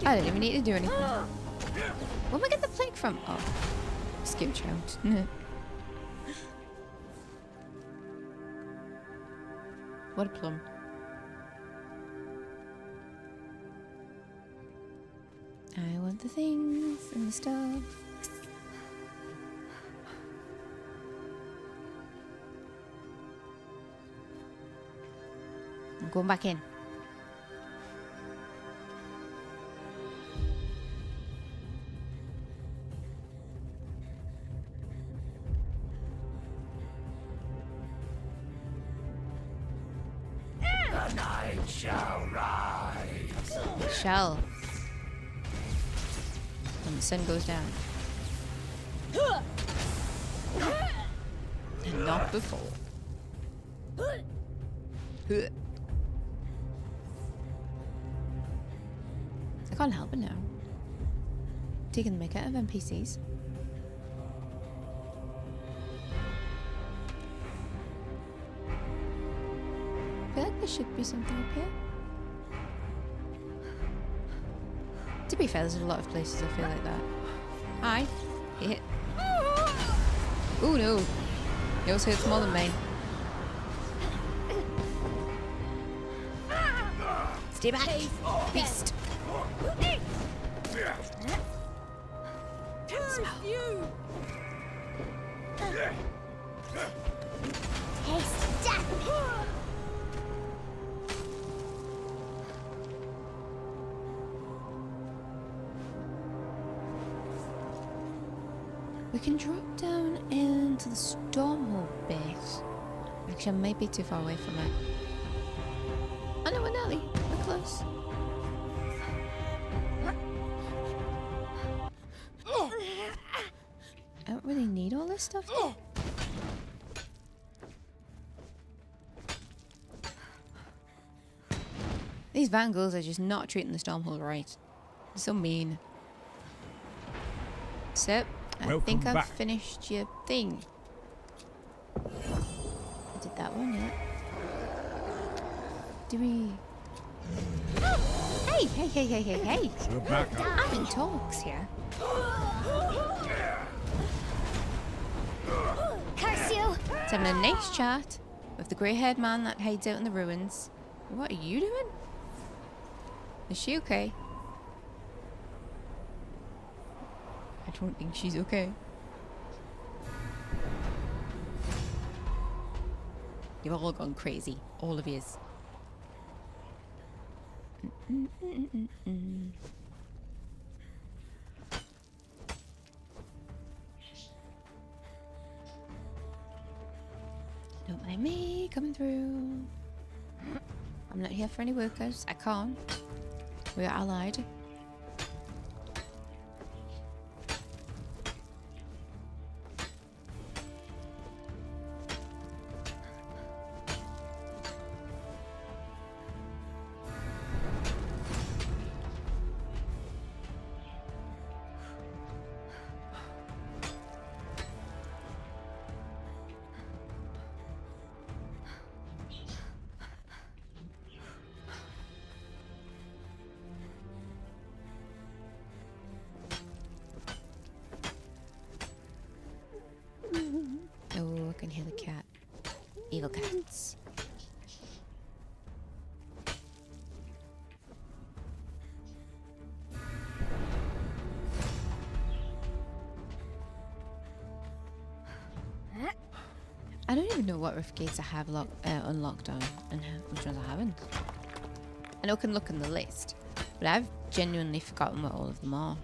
I didn't even need to do anything. Where am I get the plague from? Oh, skin child. What a plum. I want the things and the stuff. I'm going back in. The night shall rise. Shall. When the sun goes down. And not before. I can't help it now. Taking the mick out of NPCs. I feel like there should be something up here. To be fair, there's a lot of places I feel like that. Hi. Hit. Oh no. Yours hurts more than mine. Stay back, beast. Taste death! We can drop down into the Stormhold bit. Actually, I might be too far away from it. Oh no, we're nearly. We're close. I don't really need all this stuff. These Vandals are just not treating the Stormhold right. They're so mean. So, I Welcome think I've back. finished your thing. I did that one, yeah. Do we... Hey, hey, hey, hey, hey, hey! You're back up. I'm in talks here. Curse you! It's having a nice chat with the grey-haired man that hides out in the ruins. What are you doing? Is she okay? I don't think she's okay. You've all gone crazy. All of yous. Don't mind me coming through. I'm not here for any workers. I can't. We are allied. Oh, I can hear the cat. Evil cats. I don't even know what rift gates I have unlocked on and which ones I haven't. I know I can look in the list, but I've genuinely forgotten what all of them are.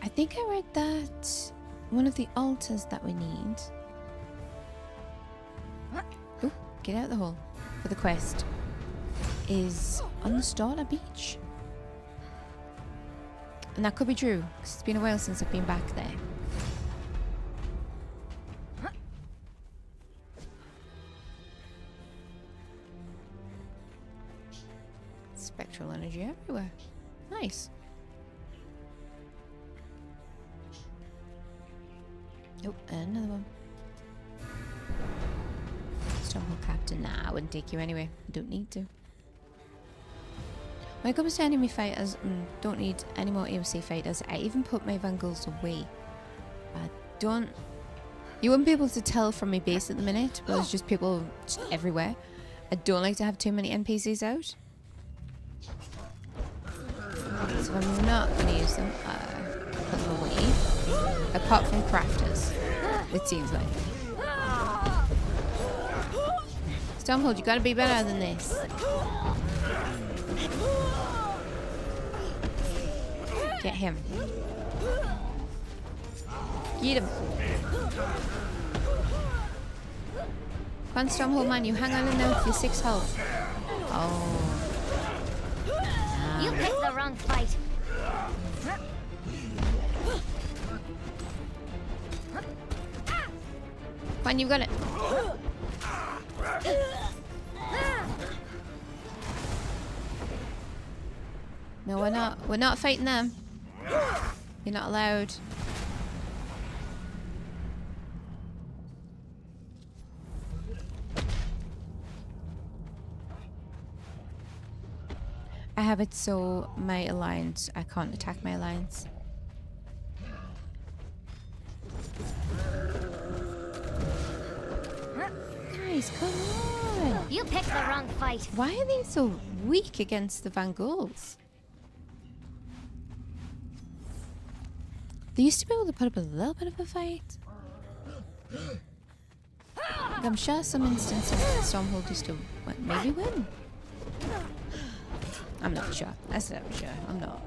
I think I read that one of the altars that we need. Oh, get out of the hole for the quest is on the Starter Beach. And that could be true, because it's been a while since I've been back there. Spectral energy everywhere. Nice. Oh, another one. Stronghold Captain. Nah, I wouldn't take you anyway. I don't need to. When it comes to enemy fighters, don't need any more AOC fighters. I even put my Vangals away. I don't... You wouldn't be able to tell from my base at the minute, but there's just people just everywhere. I don't like to have too many NPCs out. So I'm not going to use them. Put them away. Apart from crafters, it seems like. Stormhold, you gotta be better than this. Get him. Get him. Come on, Stormhold man, you hang on in there with your 6 health. Oh. You picked the wrong fight. Come on, you got it. No, we're not. We're not fighting them. You're not allowed. I have it so my alliance, I can't attack my alliance. Guys, come on! You picked the wrong fight. Why are they so weak against the Vangals? They used to be able to put up a little bit of a fight. Like, I'm sure some instances Stormhold used to maybe win. I'm not sure. I said I'm sure. I'm not.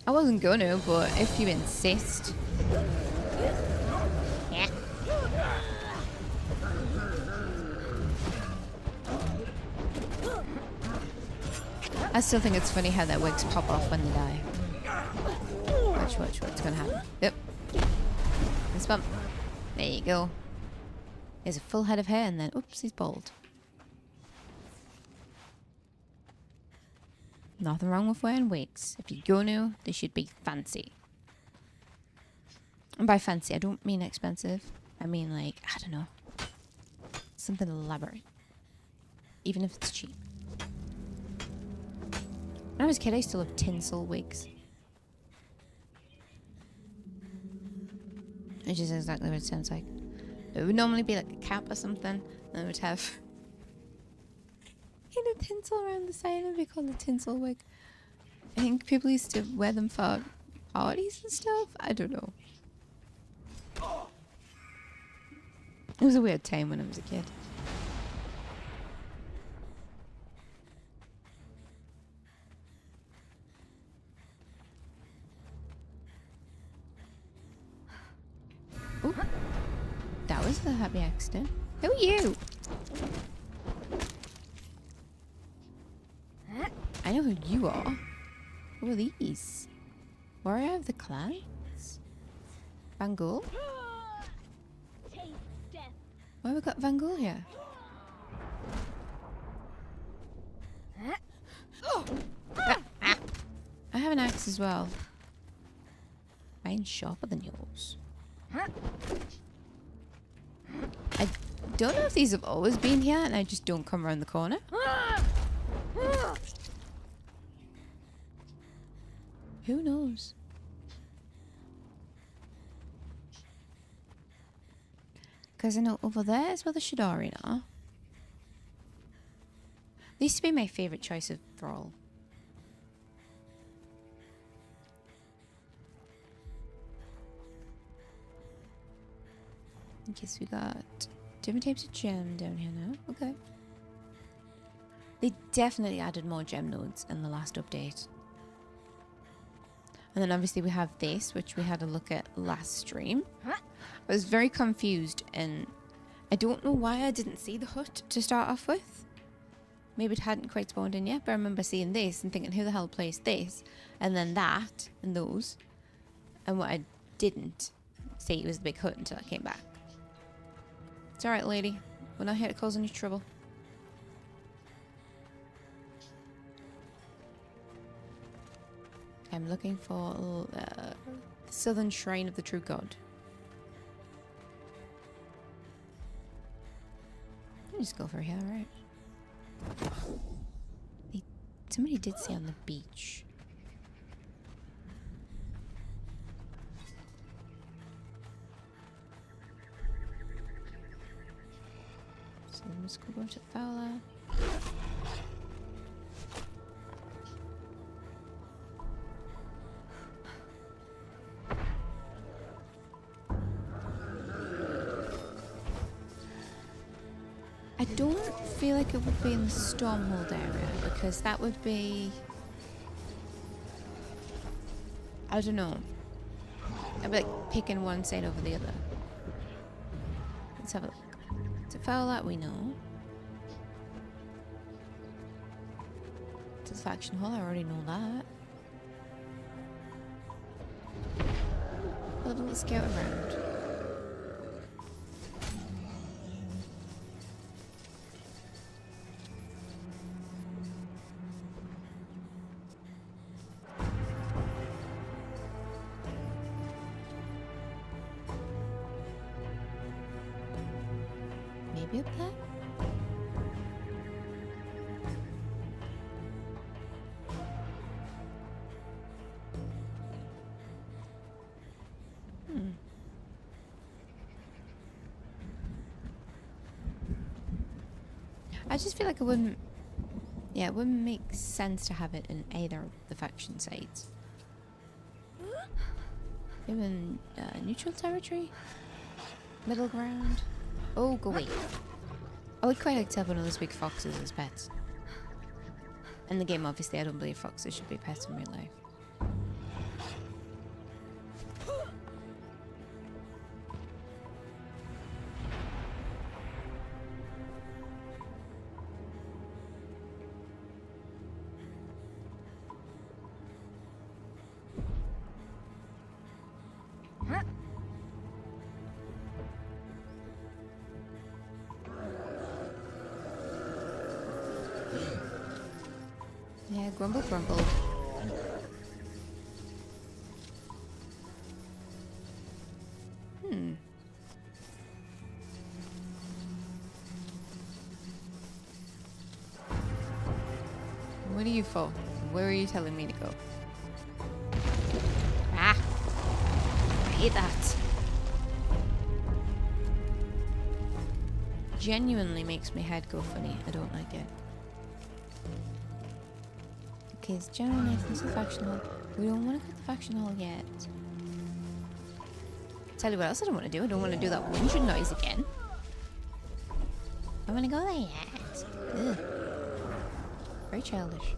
I wasn't gonna, but if you insist. Yeah. I still think it's funny how their wigs pop off when they die. Watch, what's gonna happen? Yep. This bump. There you go. There's a full head of hair and then, oops, he's bald. Nothing wrong with wearing wigs. If you're gonna, they should be fancy. And by fancy, I don't mean expensive. I mean like, I don't know. Something elaborate. Even if it's cheap. When I was a kid, I used to love tinsel wigs. Which is exactly what it sounds like. It would normally be like a cap or something, and it would have tinsel around the side. It would be called a tinsel wig. I think people used to wear them for parties and stuff. I don't know. It was a weird time when I was a kid. was a happy accident. Who are you? I know who you are. Who are these? Warrior of the clans? Van Gogh? Why have we got Van Gogh here? I have an axe as well. Mine's sharper than yours. I don't know if these have always been here and I just don't come around the corner. Who knows? Because I know over there is where the Shadari are. They used to be my favourite choice of Thrall. I guess we got different types of gem down here now. Okay. They definitely added more gem nodes in the last update. And then obviously we have this, which we had a look at last stream. I was very confused and I don't know why I didn't see the hut to start off with. Maybe it hadn't quite spawned in yet, but I remember seeing this and thinking, who the hell placed this? And then that, and those. And what I didn't see was the big hut until I came back. It's alright, lady. We're not here to cause any trouble. I'm looking for the Southern Shrine of the True God. I'll just go for here, right? Somebody did say on the beach. So let's go over to Valhalla. I don't feel like it would be in the Stormhold area because that would be... I don't know. I'd be like picking one side over the other. Let's have a look. To Valhalla, we know. To the faction hall, I already know that. But let's scout around. Maybe up there? I just feel like it wouldn't... Yeah, it wouldn't make sense to have it in either of the faction sides. Even neutral territory? Middle ground? Oh, go away. I would quite like to have one of those big foxes as pets. In the game, obviously, I don't believe foxes should be pets in real life. Yeah, grumble, grumble. What are you for? Where are you telling me to go? Ah! I hate that. Genuinely makes my head go funny. I don't like it. Okay, it's general knife. This is the faction hall. We don't want to go to the faction hall yet. Tell you what else I don't want to do. I don't want to do that whinging noise again. I want to go there yet. Ugh. Very childish.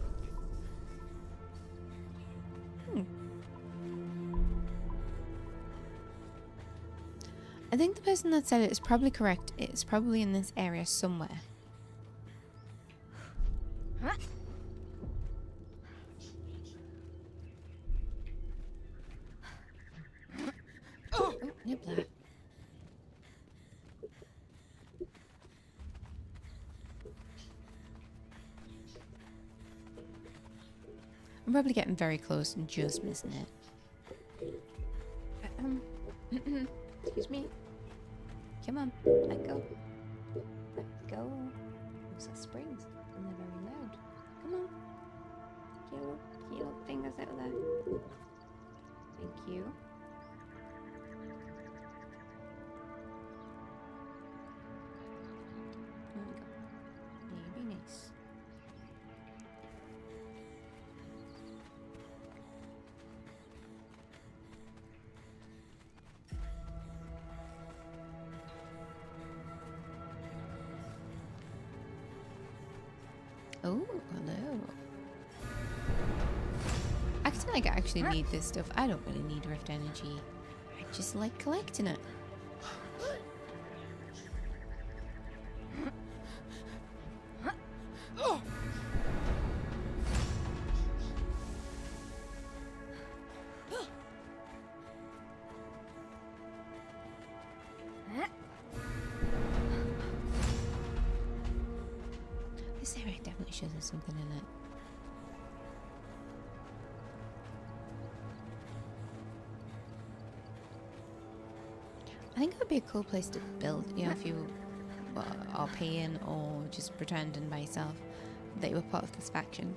I think the person that said it is probably correct. It's probably in this area somewhere. Huh? Oh, nibbler. I'm probably getting very close and just missing it. Excuse me. Come on, let go. Let go. Those are springs, and they're very loud. Come on. Get your little fingers out of there. Thank you. There we go. Maybe nice. Oh, hello. I feel like I actually need this stuff. I don't really need Rift Energy. I just like collecting it. This area definitely shows us something in it. I think it would be a cool place to build, you know, if you are paying or just pretending by yourself that you were part of this faction.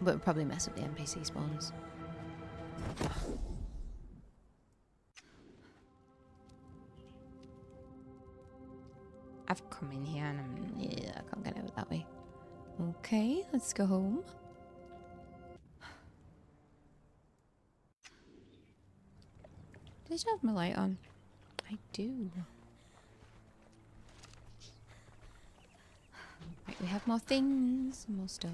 But it would probably mess up the NPC spawns. I've come in here and I can't get out that way. Okay, let's go home. Do I still have my light on? I do. Right, we have more things, more stuff.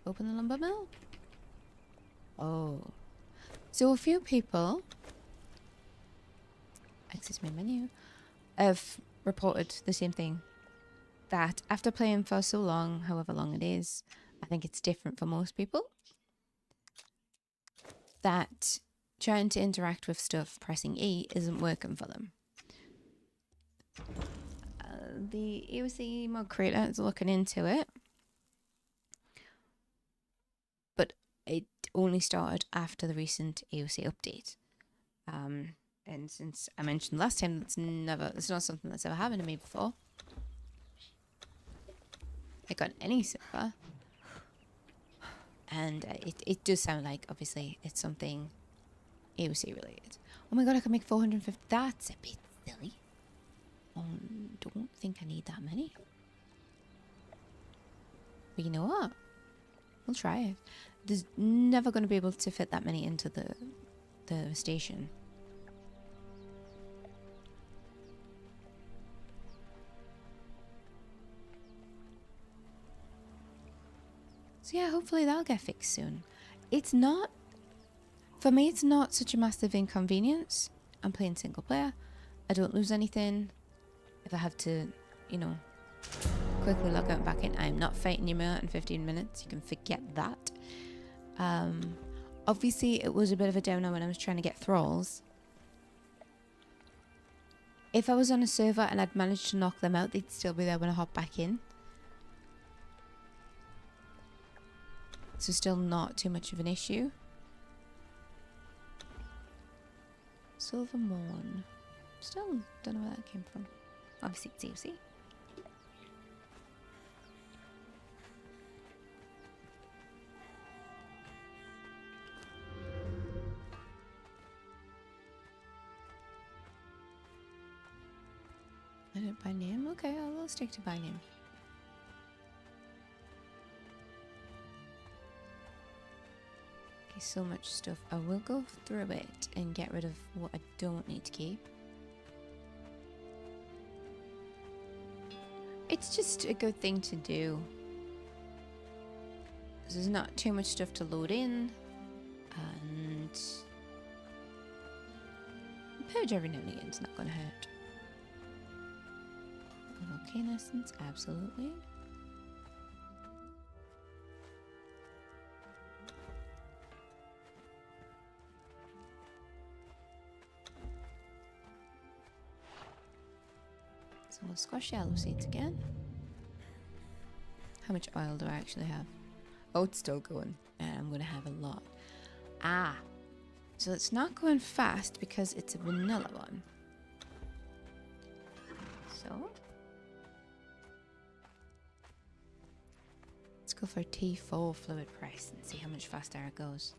Open the lumber mill. Oh. So a few people, access my menu, have reported the same thing. That after playing for so long, however long it is, I think it's different for most people, that trying to interact with stuff pressing E isn't working for them. The EOC mod creator is looking into it, but it only started after the recent EOC update. And since I mentioned last time, it's not something that's ever happened to me before. Like on any server. And it does sound like, obviously, it's something AOC related. Oh my god, I can make 450. That's a bit silly. I don't think I need that many. But you know what? We'll try it. There's never going to be able to fit that many into the station. So yeah, hopefully that'll get fixed soon. It's not, for me, it's not such a massive inconvenience. I'm playing single player. I don't lose anything. If I have to, you know, quickly log out and back in, I'm not fighting you out in 15 minutes. You can forget that. Obviously, it was a bit of a downer when I was trying to get Thralls. If I was on a server and I'd managed to knock them out, they'd still be there when I hop back in. So still not too much of an issue. Silver Morn. Still don't know where that came from. Obviously it's AOC. I don't by name? Okay, I will stick to by name. So much stuff. I will go through it and get rid of what I don't need to keep. It's just a good thing to do. there's not too much stuff to load in. And purge every now and again is not going to hurt. Volcano essence, absolutely. So we'll squash yellow seeds again. How much oil do I actually have? Oh, it's still going. And I'm going to have a lot. Ah. So it's not going fast because it's a vanilla one. So. Let's go for T4 fluid press and see how much faster it goes.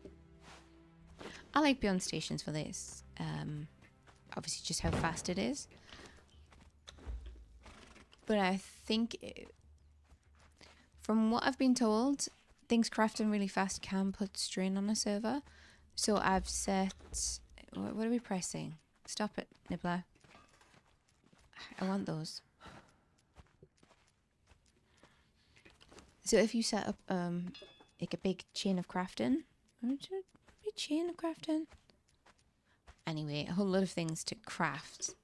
I like beyond stations for this. Obviously just how fast it is. But I think, from what I've been told, things crafting really fast can put strain on a server. So I've set... What are we pressing? Stop it, Nibbler. I want those. So if you set up like a big chain of crafting... A chain of crafting? Anyway, a whole lot of things to craft,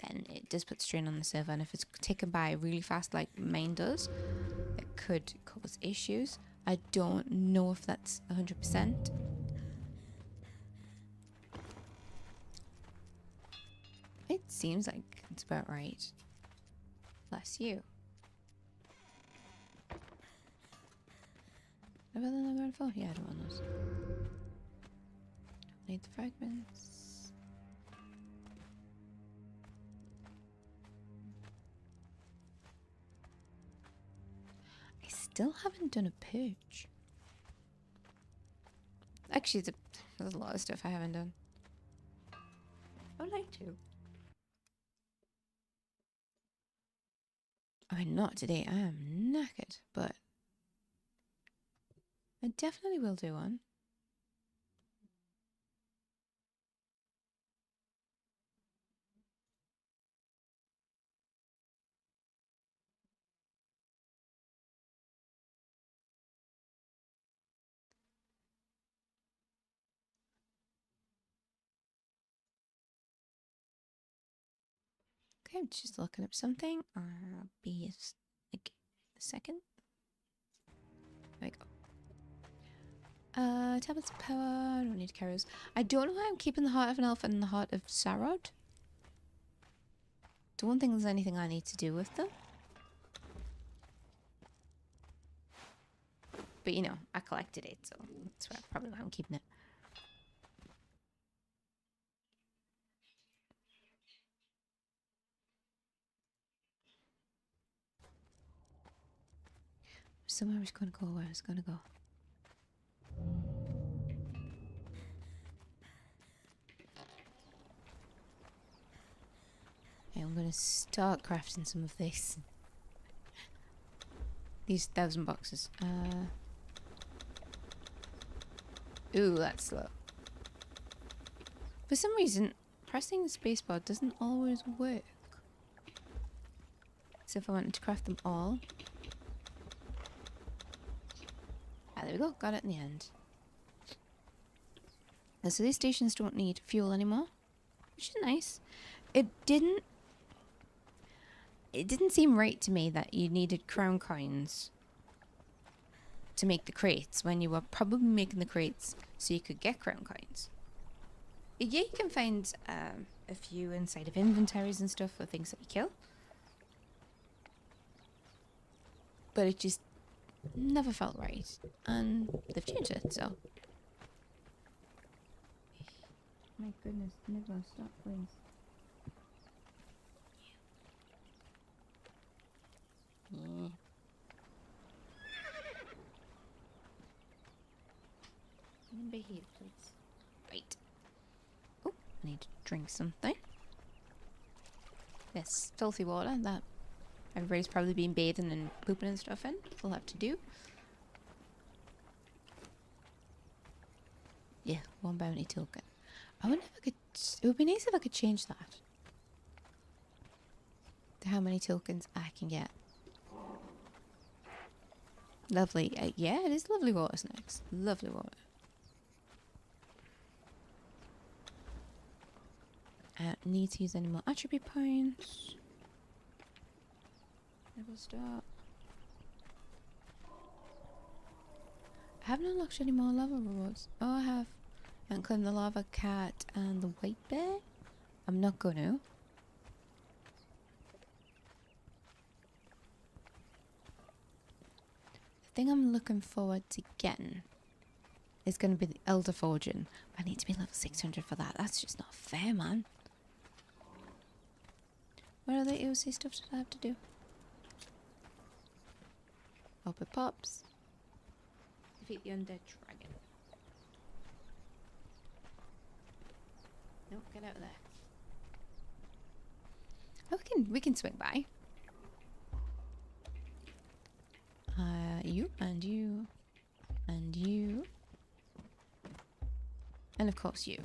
then it does put strain on the server, and if it's taken by really fast like mine does, it could cause issues. I don't know if that's 100%. It seems like it's about right. Bless you. Better than I'm going for? Yeah, I don't want those. Don't need the fragments. Still haven't done a purge. Actually, there's a lot of stuff I haven't done. I would like to. I mean, not today. I am knackered, but I definitely will do one. Okay, I'm just looking up something. Be like a second. There we go. Tablets of power. I don't need to carry those. I don't know why I'm keeping the heart of an elf and the heart of Sarod. Don't think there's anything I need to do with them. But you know, I collected it, so that's probably why I'm keeping it. Somewhere I was going to go, where I was going to go. Okay, I'm going to start crafting some of this. These 1,000 boxes. Ooh, that's slow. For some reason, pressing the spacebar doesn't always work. So if I wanted to craft them all... Ah, there we go. Got it in the end. And so these stations don't need fuel anymore, which is nice. It didn't seem right to me that you needed crown coins to make the crates when you were probably making the crates so you could get crown coins. Yeah, you can find a few inside of inventories and stuff for things that you kill. But it just never felt right. And they've changed it, so. My goodness, Nibbler, stop, please. Yeah. Behave, please. Right. Oh, I need to drink something. This filthy water that everybody's probably been bathing and pooping and stuff in. We'll have to do. Yeah, 1 bounty token. I wonder if I could... It would be nice if I could change that. To how many tokens I can get. Lovely. Yeah, it is lovely water snakes. Lovely water. Need to use any more attribute points. Never start. I haven't unlocked any more lava rewards. Oh, I have. I haven't claimed the lava cat and the white bear. I'm not gonna. The thing I'm looking forward to getting is going to be the Elder Forging. I need to be level 600 for that. That's just not fair, man. What other EOC stuff did I have to do? Hope it pops. Defeat the undead dragon. Nope, get out of there. Oh, we can swing by. You and you and you, and of course you.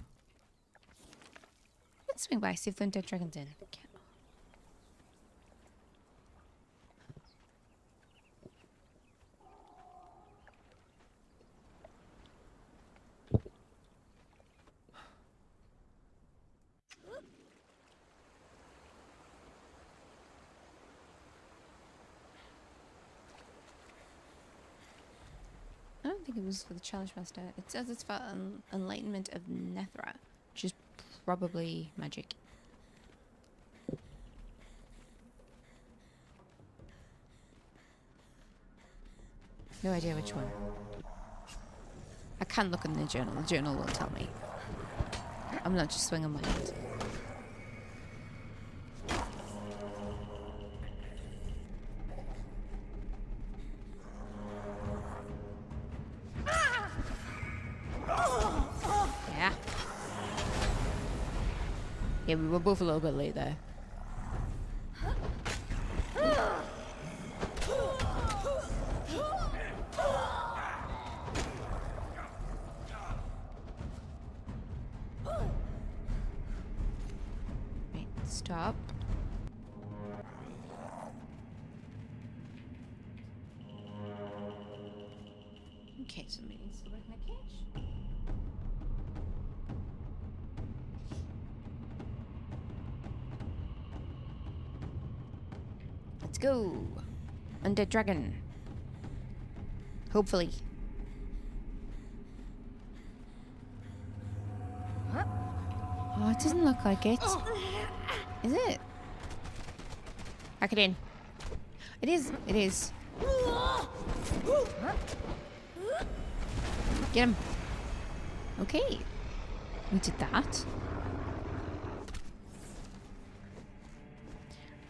Let's swing by, see if the undead dragon's in. Okay. I don't think it was for the challenge master. It says it's for enlightenment of Nethra, which is probably magic. No idea which one. I can look in the journal. The journal will tell me. I'm not just swinging my hand. Yeah, we were both a little bit late there. Right, stop. Okay, somebody needs to break my cage. Let's go. Undead dragon. Hopefully. Oh, it doesn't look like it. Is it? Hack it in. It is. It is. Get him. Okay. We did that.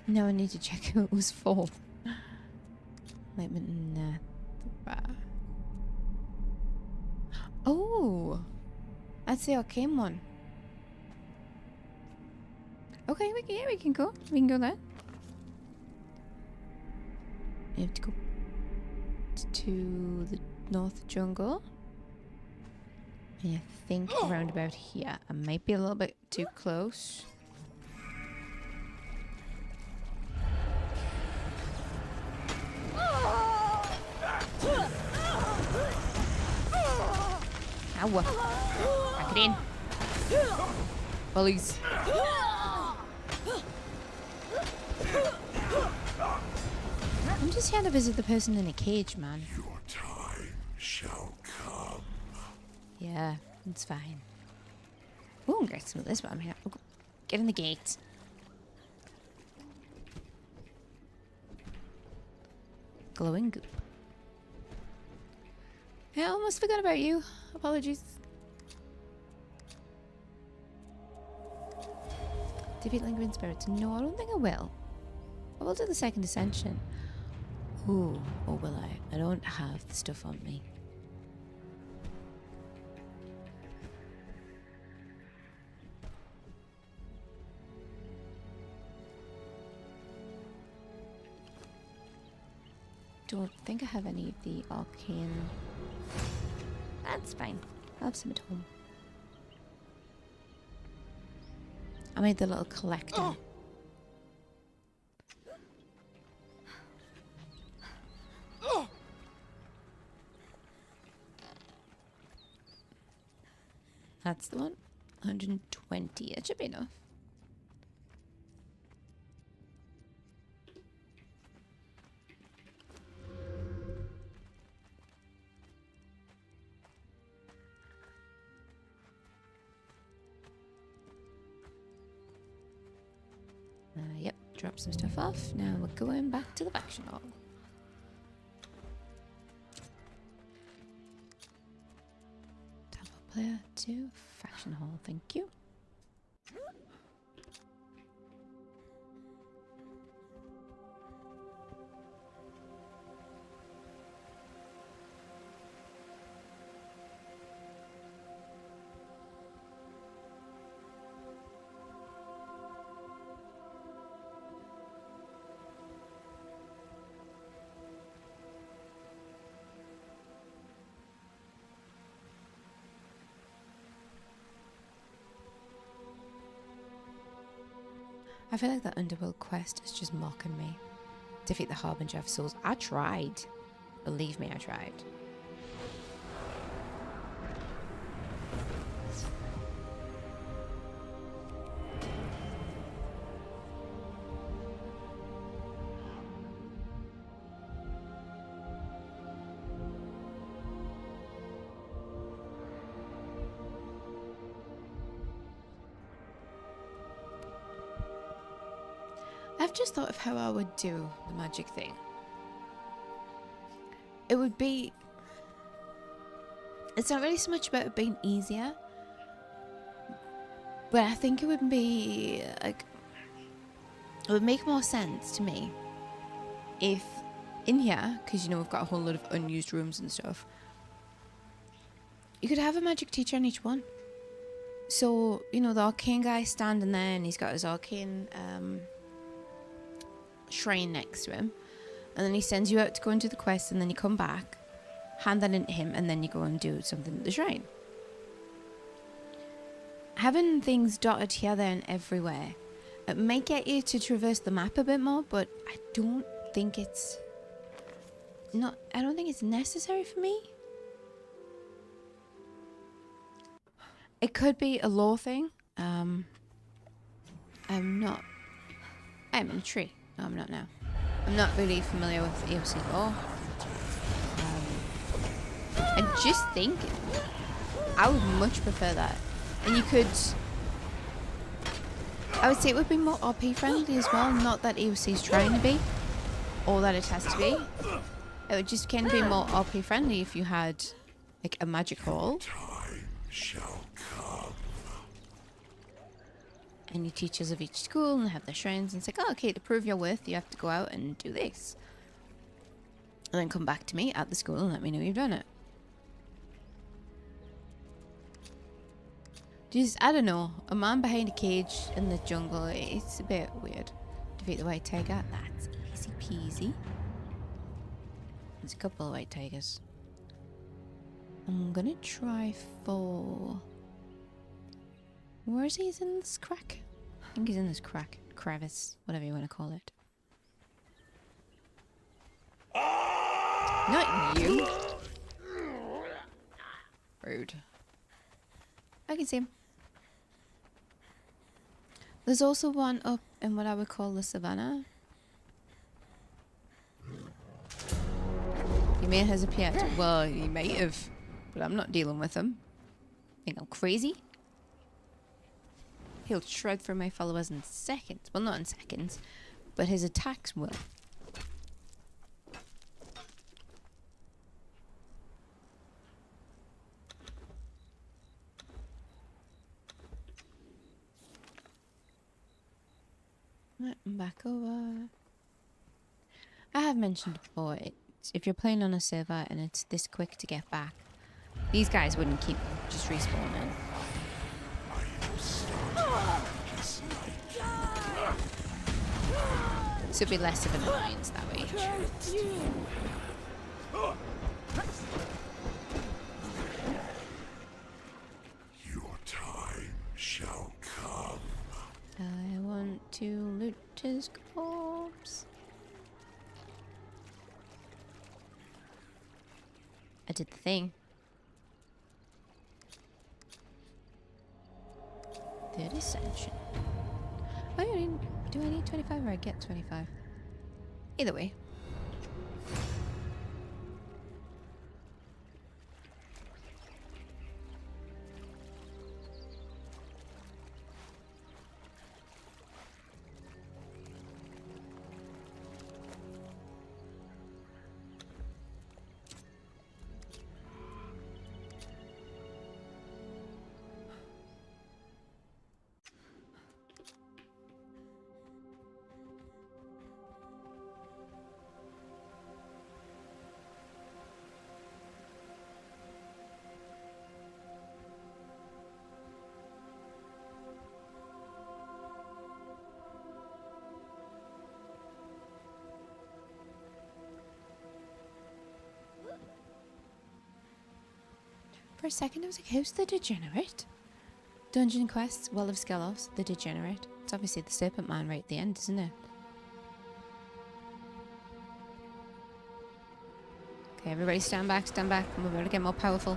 Now I need to check who it was for. Oh, that's the arcane one. Okay, we can go. We can go there. We have to go to the north jungle. And I think around about here. I might be a little bit too close. Ow. Back it in. Bullies. I'm just here to visit the person in a cage, man. Your time shall come. Yeah, it's fine. Oh, I'm getting some of this, but I'm here. Oh, get in the gate. Glowing goop. Yeah, I almost forgot about you. Apologies. Defeat lingering spirits. No, I don't think I will. I will do the second ascension. Ooh, or will I? I don't have the stuff on me. Don't think I have any of the arcane. That's fine. I'll have some at home. I made the little collector. That's the one. 120. It should be enough. Yep, drop some stuff off. Now we're going back to the faction hall. Tableau player to faction hall, thank you. I feel like that Underworld quest is just mocking me. Defeat the Harbinger of Souls. I tried. Believe me, I tried. I've just thought of how I would do the magic thing. It would be... It's not really so much about it being easier. But I think it would be... like, it would make more sense to me if in here, because you know we've got a whole lot of unused rooms and stuff, you could have a magic teacher in each one. So, you know, the arcane guy standing there and he's got his arcane... shrine next to him, and then he sends you out to go and do the quest, and then you come back, hand that into him, and then you go and do something at the shrine. Having things dotted here, there, and everywhere, it might get you to traverse the map a bit more, but I don't think it's necessary for me. It could be a lore thing. I'm in a tree. No, I'm not now. I'm not really familiar with AOC lore. I just think I would much prefer that. And you could... I would say it would be more RP friendly as well. Not that AOC is trying to be, or that it has to be. It would just kind of be more RP friendly if you had like a magic hall. Time shall come. And you teachers of each school and have their shrines, and it's like, oh, okay, to prove your worth, you have to go out and do this. And then come back to me at the school and let me know you've done it. Just, I don't know, a man behind a cage in the jungle, it's a bit weird. Defeat the white tiger, that's easy peasy. There's a couple of white tigers. I'm gonna try for... Where is he? He's in this crack? I think he's in this crack. Crevice. Whatever you want to call it. Not you! Rude. I can see him. There's also one up in what I would call the savannah. He may have appeared. Well, he might have. But I'm not dealing with him. Think I'm crazy? He'll shred through my followers in seconds. Well, not in seconds, but his attacks will. Right, I'm back over. I have mentioned before, if you're playing on a server and it's this quick to get back, these guys wouldn't keep just respawning. So it'd be less of an annoyance that way. Your time shall come. I want to loot his corpse. I did the thing. The Ascension. Oh, I mean, do I need 25 or I get 25? Either way. For a second I was like, who's the degenerate? Dungeon quests, Well of Skelos, the degenerate. It's obviously the Serpent Man right at the end, isn't it? Okay, everybody stand back, stand back. I'm about to get more powerful.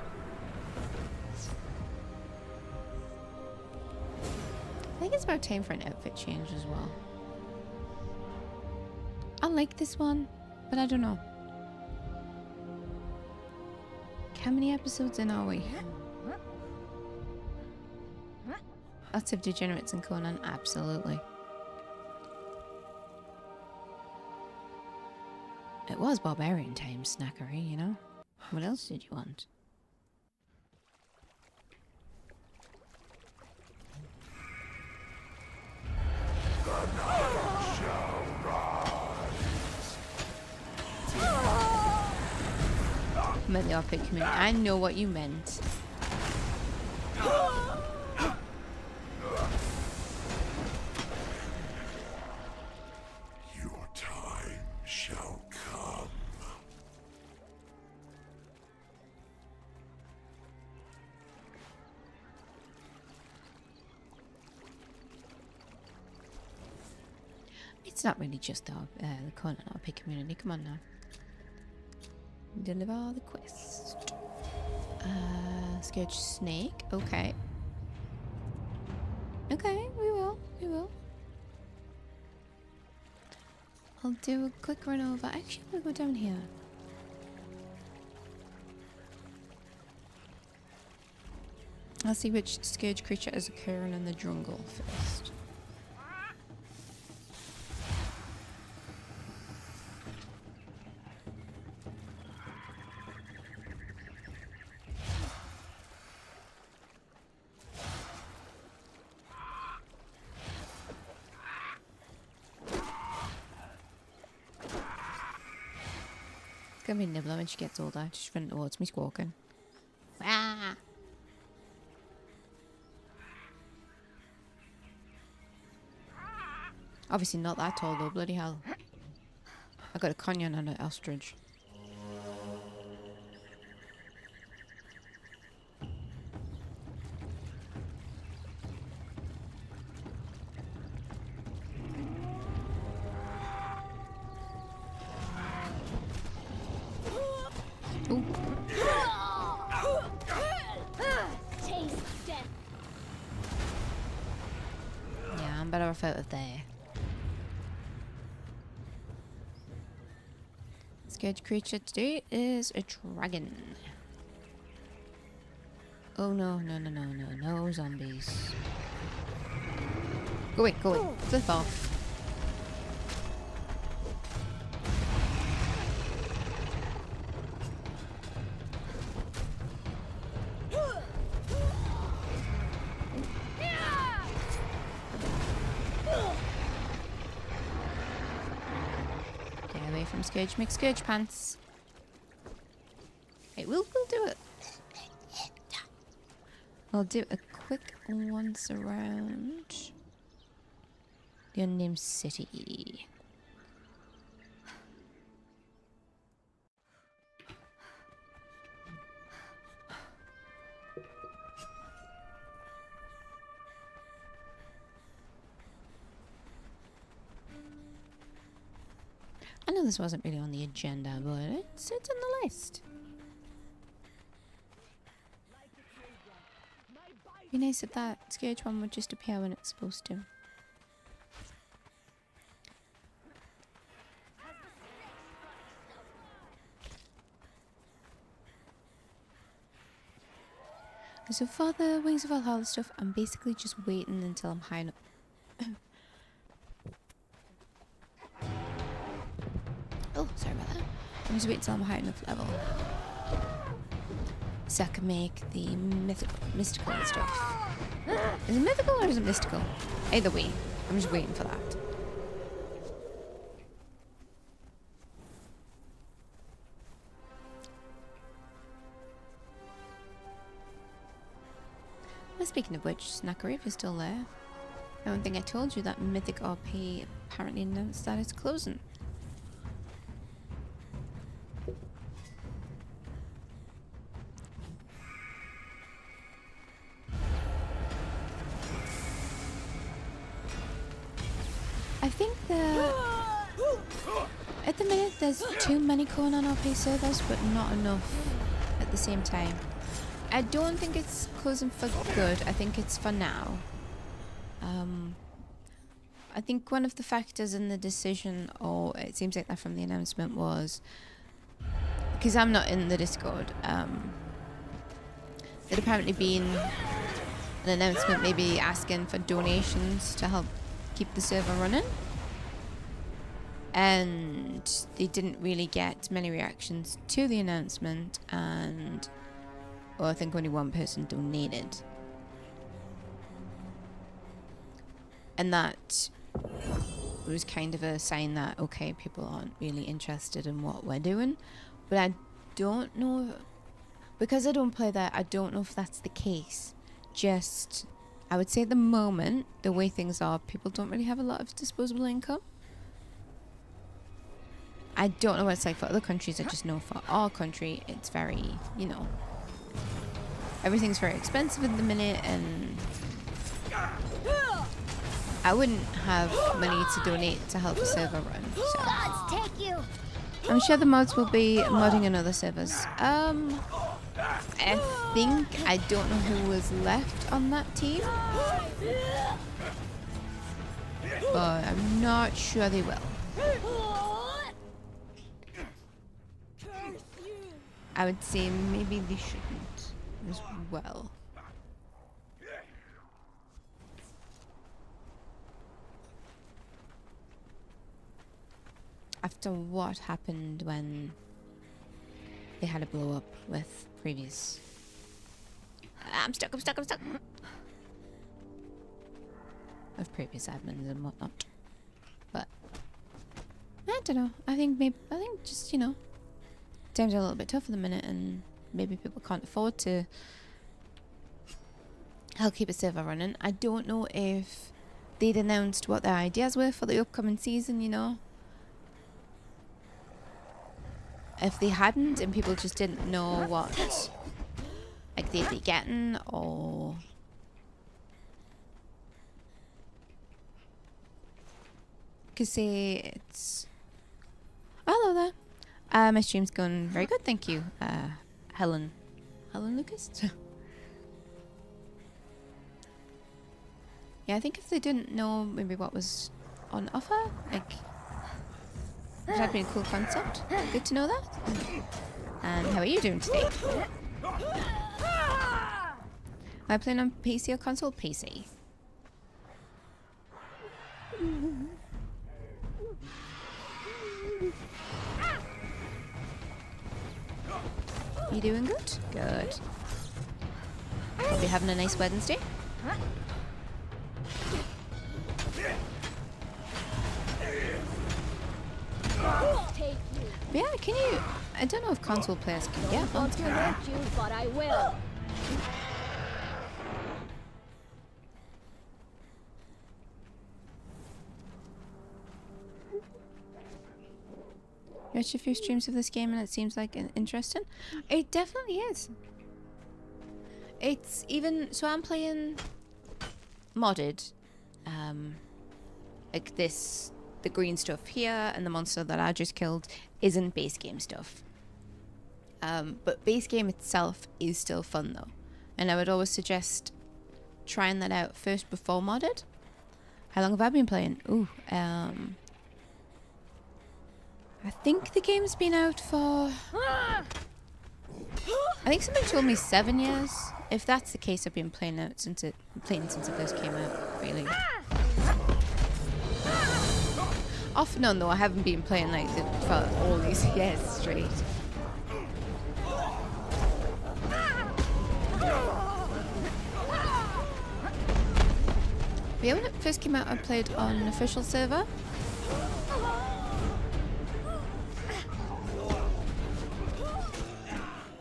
I think it's about time for an outfit change as well. I like this one, but I don't know. How many episodes in are we? Lots of degenerates in Conan, absolutely. It was barbarian time, snackery, you know? What else did you want? Meant the outfit community. I know what you meant. Your time shall come. It's not really just the Conan RP community. Come on now. Deliver the quest. Scourge Snake. Okay. Okay, we will. We will. I'll do a quick run over. Actually, we'll go down here. I'll see which Scourge creature is occurring in the jungle first. It's gonna be Nibbler when she gets older. She's running towards me squawking. Ah! Obviously not that tall though, bloody hell. I got a conyan and an ostrich. Ooh. Taste death. Yeah, I'm better off out of there. Scourge creature today is a dragon. Oh no, no, no, no, no, no zombies. Go away, go away. Flip off. From Scourge, make Scourge pants. Hey, we'll do it. I'll do a quick once around the unnamed city. I know this wasn't really on the agenda, but it's on the list. Be nice if that scourge one would just appear when it's supposed to. So for the Wings of Valhalla stuff, I'm basically just waiting until I'm high enough. Oh, sorry about that. I'm just waiting until I'm high enough level. So I can make the mystical stuff. Is it mythical or is it mystical? Either way, I'm just waiting for that. Well, speaking of which, Snackarif is still there. I don't think I told you that Mythic RP apparently announced that it's closing. I think at the minute there's too many Conan RP servers, but not enough at the same time. I don't think it's closing for good. I think it's for now. I think one of the factors in the decision, or it seems like that from the announcement, was because I'm not in the Discord. There'd apparently been an announcement, maybe asking for donations to help keep the server running, and they didn't really get many reactions to the announcement, and I think only one person donated, and that was kind of a sign that okay, people aren't really interested in what we're doing. But I don't know, because I don't play that, I don't know if that's the case. Just, I would say at the moment, the way things are, people don't really have a lot of disposable income. I don't know what it's like for other countries. I just know for our country, it's very, you know, everything's very expensive at the minute, and I wouldn't have money to donate to help a server run. So Gods take you. I'm sure the mods will be modding in other servers. I think, I don't know who was left on that team, but I'm not sure they will. I would say maybe they shouldn't as well. After what happened when they had a blow up with previous... I'm stuck. Of previous admins and whatnot. But I don't know. I think just, you know, times are a little bit tough at the minute, and maybe people can't afford to help keep a server running. I don't know if they'd announced what their ideas were for the upcoming season, you know. If they hadn't and people just didn't know what like they'd be getting, or because say it's hello there. My stream's going very good, thank you, Helen Lucas. Yeah, I think if they didn't know maybe what was on offer, like, that'd be a cool concept. Good to know that. And how are you doing today? Am I playing on PC or console? PC. You doing good? Good. Hope you're having a nice Wednesday. Yeah, can you... I don't know if console players can get Want to hurt you, but I will. You watched a few streams of this game and it seems like interesting. It definitely is. It's even... So I'm playing modded. Like this... The green stuff here and the monster that I just killed isn't base game stuff. But base game itself is still fun though. And I would always suggest trying that out first before modded. How long have I been playing? Ooh, I think the game's been out for... I think somebody told me 7 years. If that's the case, I've been playing since it first came out, really. Off and on though, I haven't been playing like for all these years straight. But yeah, when it first came out, I played on an official server.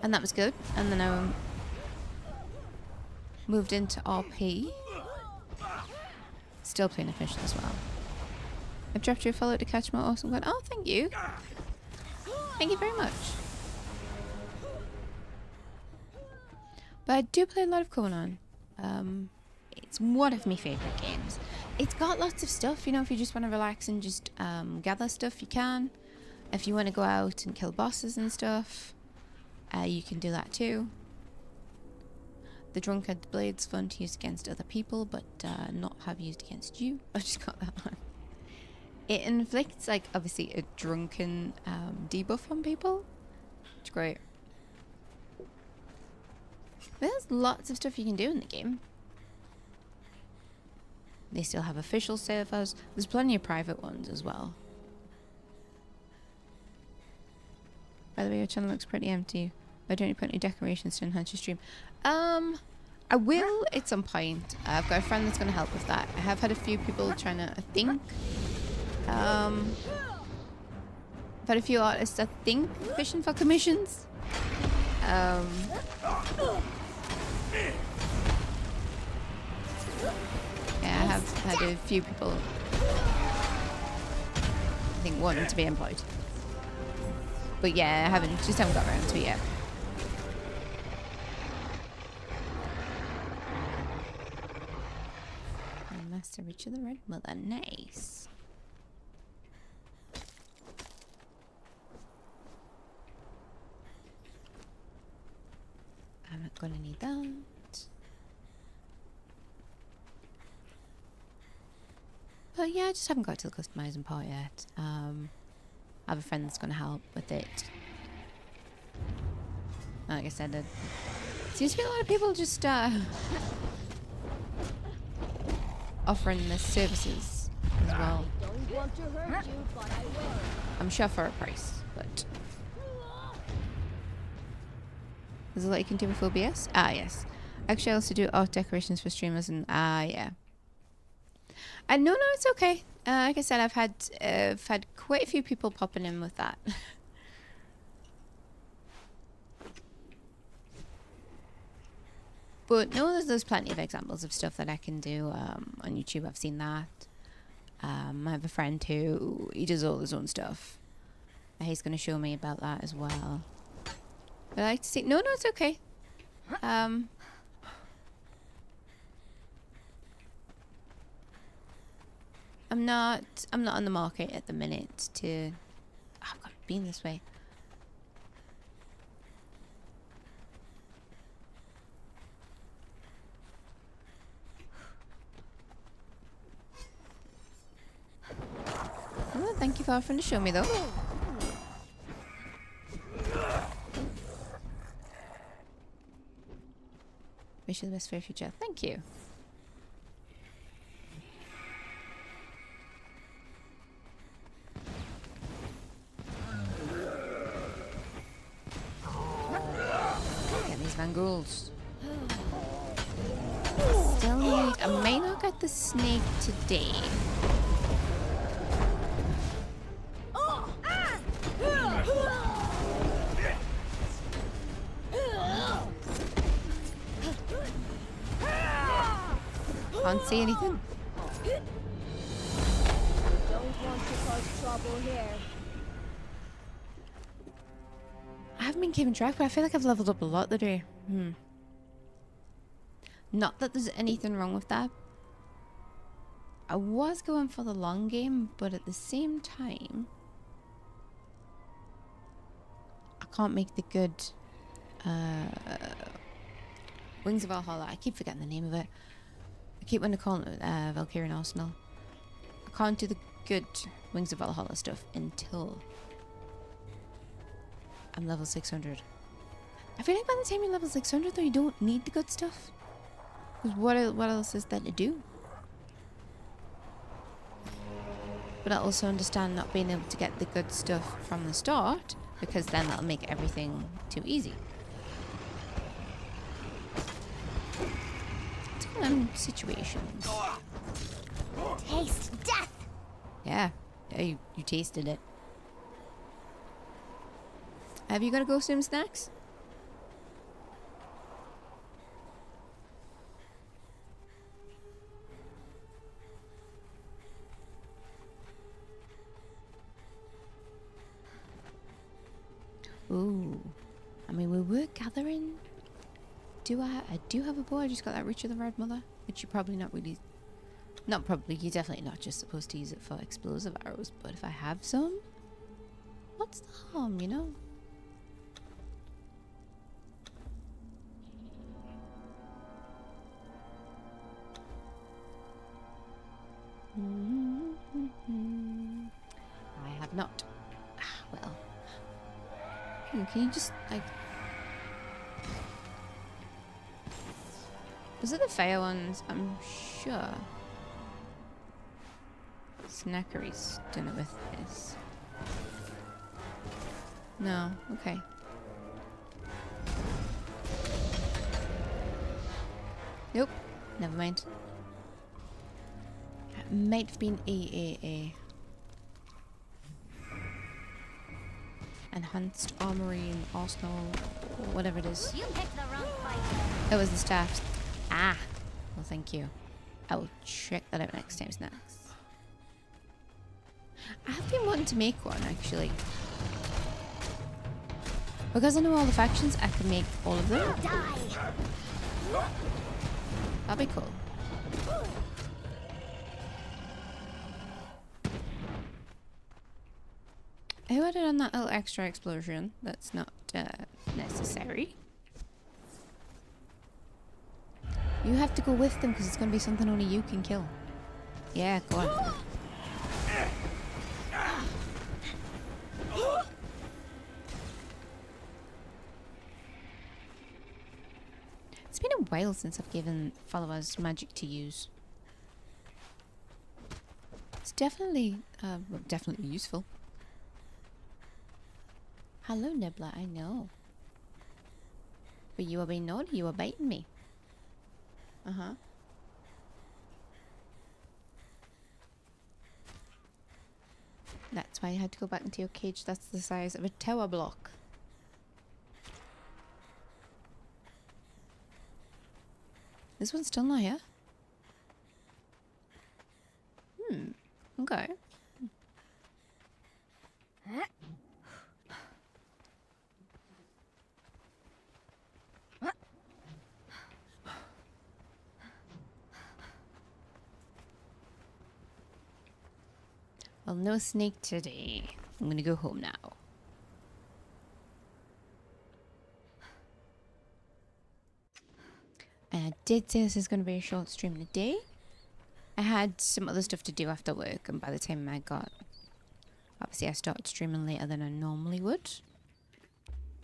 And that was good. And then I moved into RP. Still playing official as well. I've dropped you a follow to catch more awesome content. Oh, thank you. Thank you very much. But I do play a lot of Conan. It's one of my favourite games. It's got lots of stuff, you know, if you just want to relax and just gather stuff, you can. If you want to go out and kill bosses and stuff, you can do that too. The Drunkard Blade's fun to use against other people, but not have used against you. I just got that one. It inflicts, like, obviously a drunken debuff on people. It's great. There's lots of stuff you can do in the game. They still have official servers. There's plenty of private ones as well. By the way, your channel looks pretty empty. Why don't you put any decorations to enhance your stream? I will at some point. I've got a friend that's going to help with that. I have had a few people trying to, I think. I've had a few artists, I think, fishing for commissions. Yeah, I have had a few people, I think, wanting to be employed. But yeah, I haven't got around to it yet. Master Richard the Red Mother, nice. I'm not gonna need that. But yeah, I just haven't got to the customizing part yet. I have a friend that's gonna help with it. Like I said, there seems to be a lot of people just offering the services as well. Don't want to hurt you, but I will. I'm sure for a price, but there's a lot you can do with OBS. Ah, yes. Actually, I also do art decorations for streamers, and yeah. And no, it's okay. Like I said, I've had quite a few people popping in with that. But no, there's plenty of examples of stuff that I can do on YouTube. I've seen that. I have a friend who he does all his own stuff. He's going to show me about that as well. But I like to see. No, it's okay. I'm not on the market at the minute to. Oh, I've got been this way. Oh, thank you for offering to show me, though. Wish you the best for your future. Thank you. Get these Van Ghouls. Still need. I may not get the snake today. Can't see anything. Don't want to cause trouble here. I haven't been keeping track, but I feel like I've leveled up a lot today. Not that there's anything wrong with that. I was going for the long game, but at the same time, I can't make the good Wings of Valhalla. I keep forgetting the name of it. I keep wanting to call it Valkyrian Arsenal. I can't do the good Wings of Valhalla stuff until I'm level 600. I feel like by the time you're level 600 though, you don't need the good stuff. Because what else is there to do? But I also understand not being able to get the good stuff from the start, because then that'll make everything too easy. It's one of them situations. Taste death. Yeah, you tasted it. Have you got to go some snacks? Ooh, I mean, we were gathering. I do have a bow. I just got that Reach of the Red Mother, which you're probably not really. Not probably. You're definitely not just supposed to use it for explosive arrows. But if I have some, what's the harm, you know? I have not. Well. Can you just, like... Was it the fire ones? I'm sure. Snackery's done it with this. No, okay. Nope, never mind. It might have been AAA. Enhanced Armory and Arsenal, or whatever it is. You picked the wrong fight. It was the staff. Ah! Well, thank you. I will check that out next time, Snacks. I have been wanting to make one, actually. Because I know all the factions, I can make all of them. Die. That'd be cool. Who added on that little extra explosion? That's not necessary. You have to go with them because it's going to be something only you can kill. Yeah, go on. It's been a while since I've given followers magic to use. It's definitely, definitely useful. Hello, Nibbler, I know. But you were being naughty, you were biting me. Uh-huh. That's why I had to go back into your cage. That's the size of a tower block. This one's still not here. Okay. Well, no snake today. I'm gonna go home now. And I did say this is gonna be a short stream today. I had some other stuff to do after work, and by the time I got... Obviously, I started streaming later than I normally would.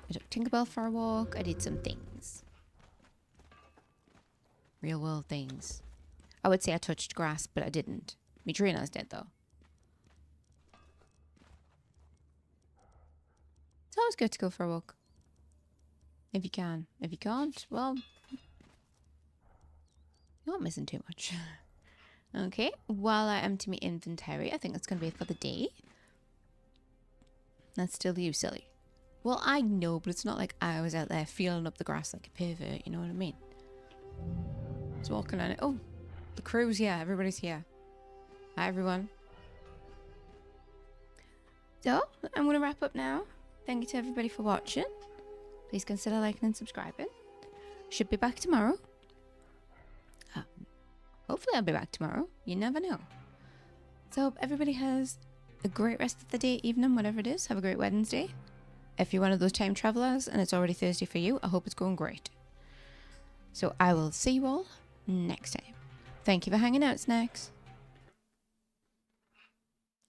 I took Tinkerbell for a walk. I did some things. Real world things. I would say I touched grass, but I didn't. My trainer's dead, though. It's always good to go for a walk. If you can. If you can't, well... You're not missing too much. Okay, while I empty my inventory, I think that's going to be it for the day. That's still you, silly. Well, I know, but it's not like I was out there feeling up the grass like a pervert, you know what I mean? Just walking on it. Oh, the crew's here. Everybody's here. Hi, everyone. So, I'm going to wrap up now. Thank you to everybody for watching. Please consider liking and subscribing. Should be back tomorrow. Hopefully I'll be back tomorrow. You never know. So hope everybody has a great rest of the day, evening, whatever it is. Have a great Wednesday. If you're one of those time travelers and it's already Thursday for you, I hope it's going great. So I will see you all next time. Thank you for hanging out, Snacks.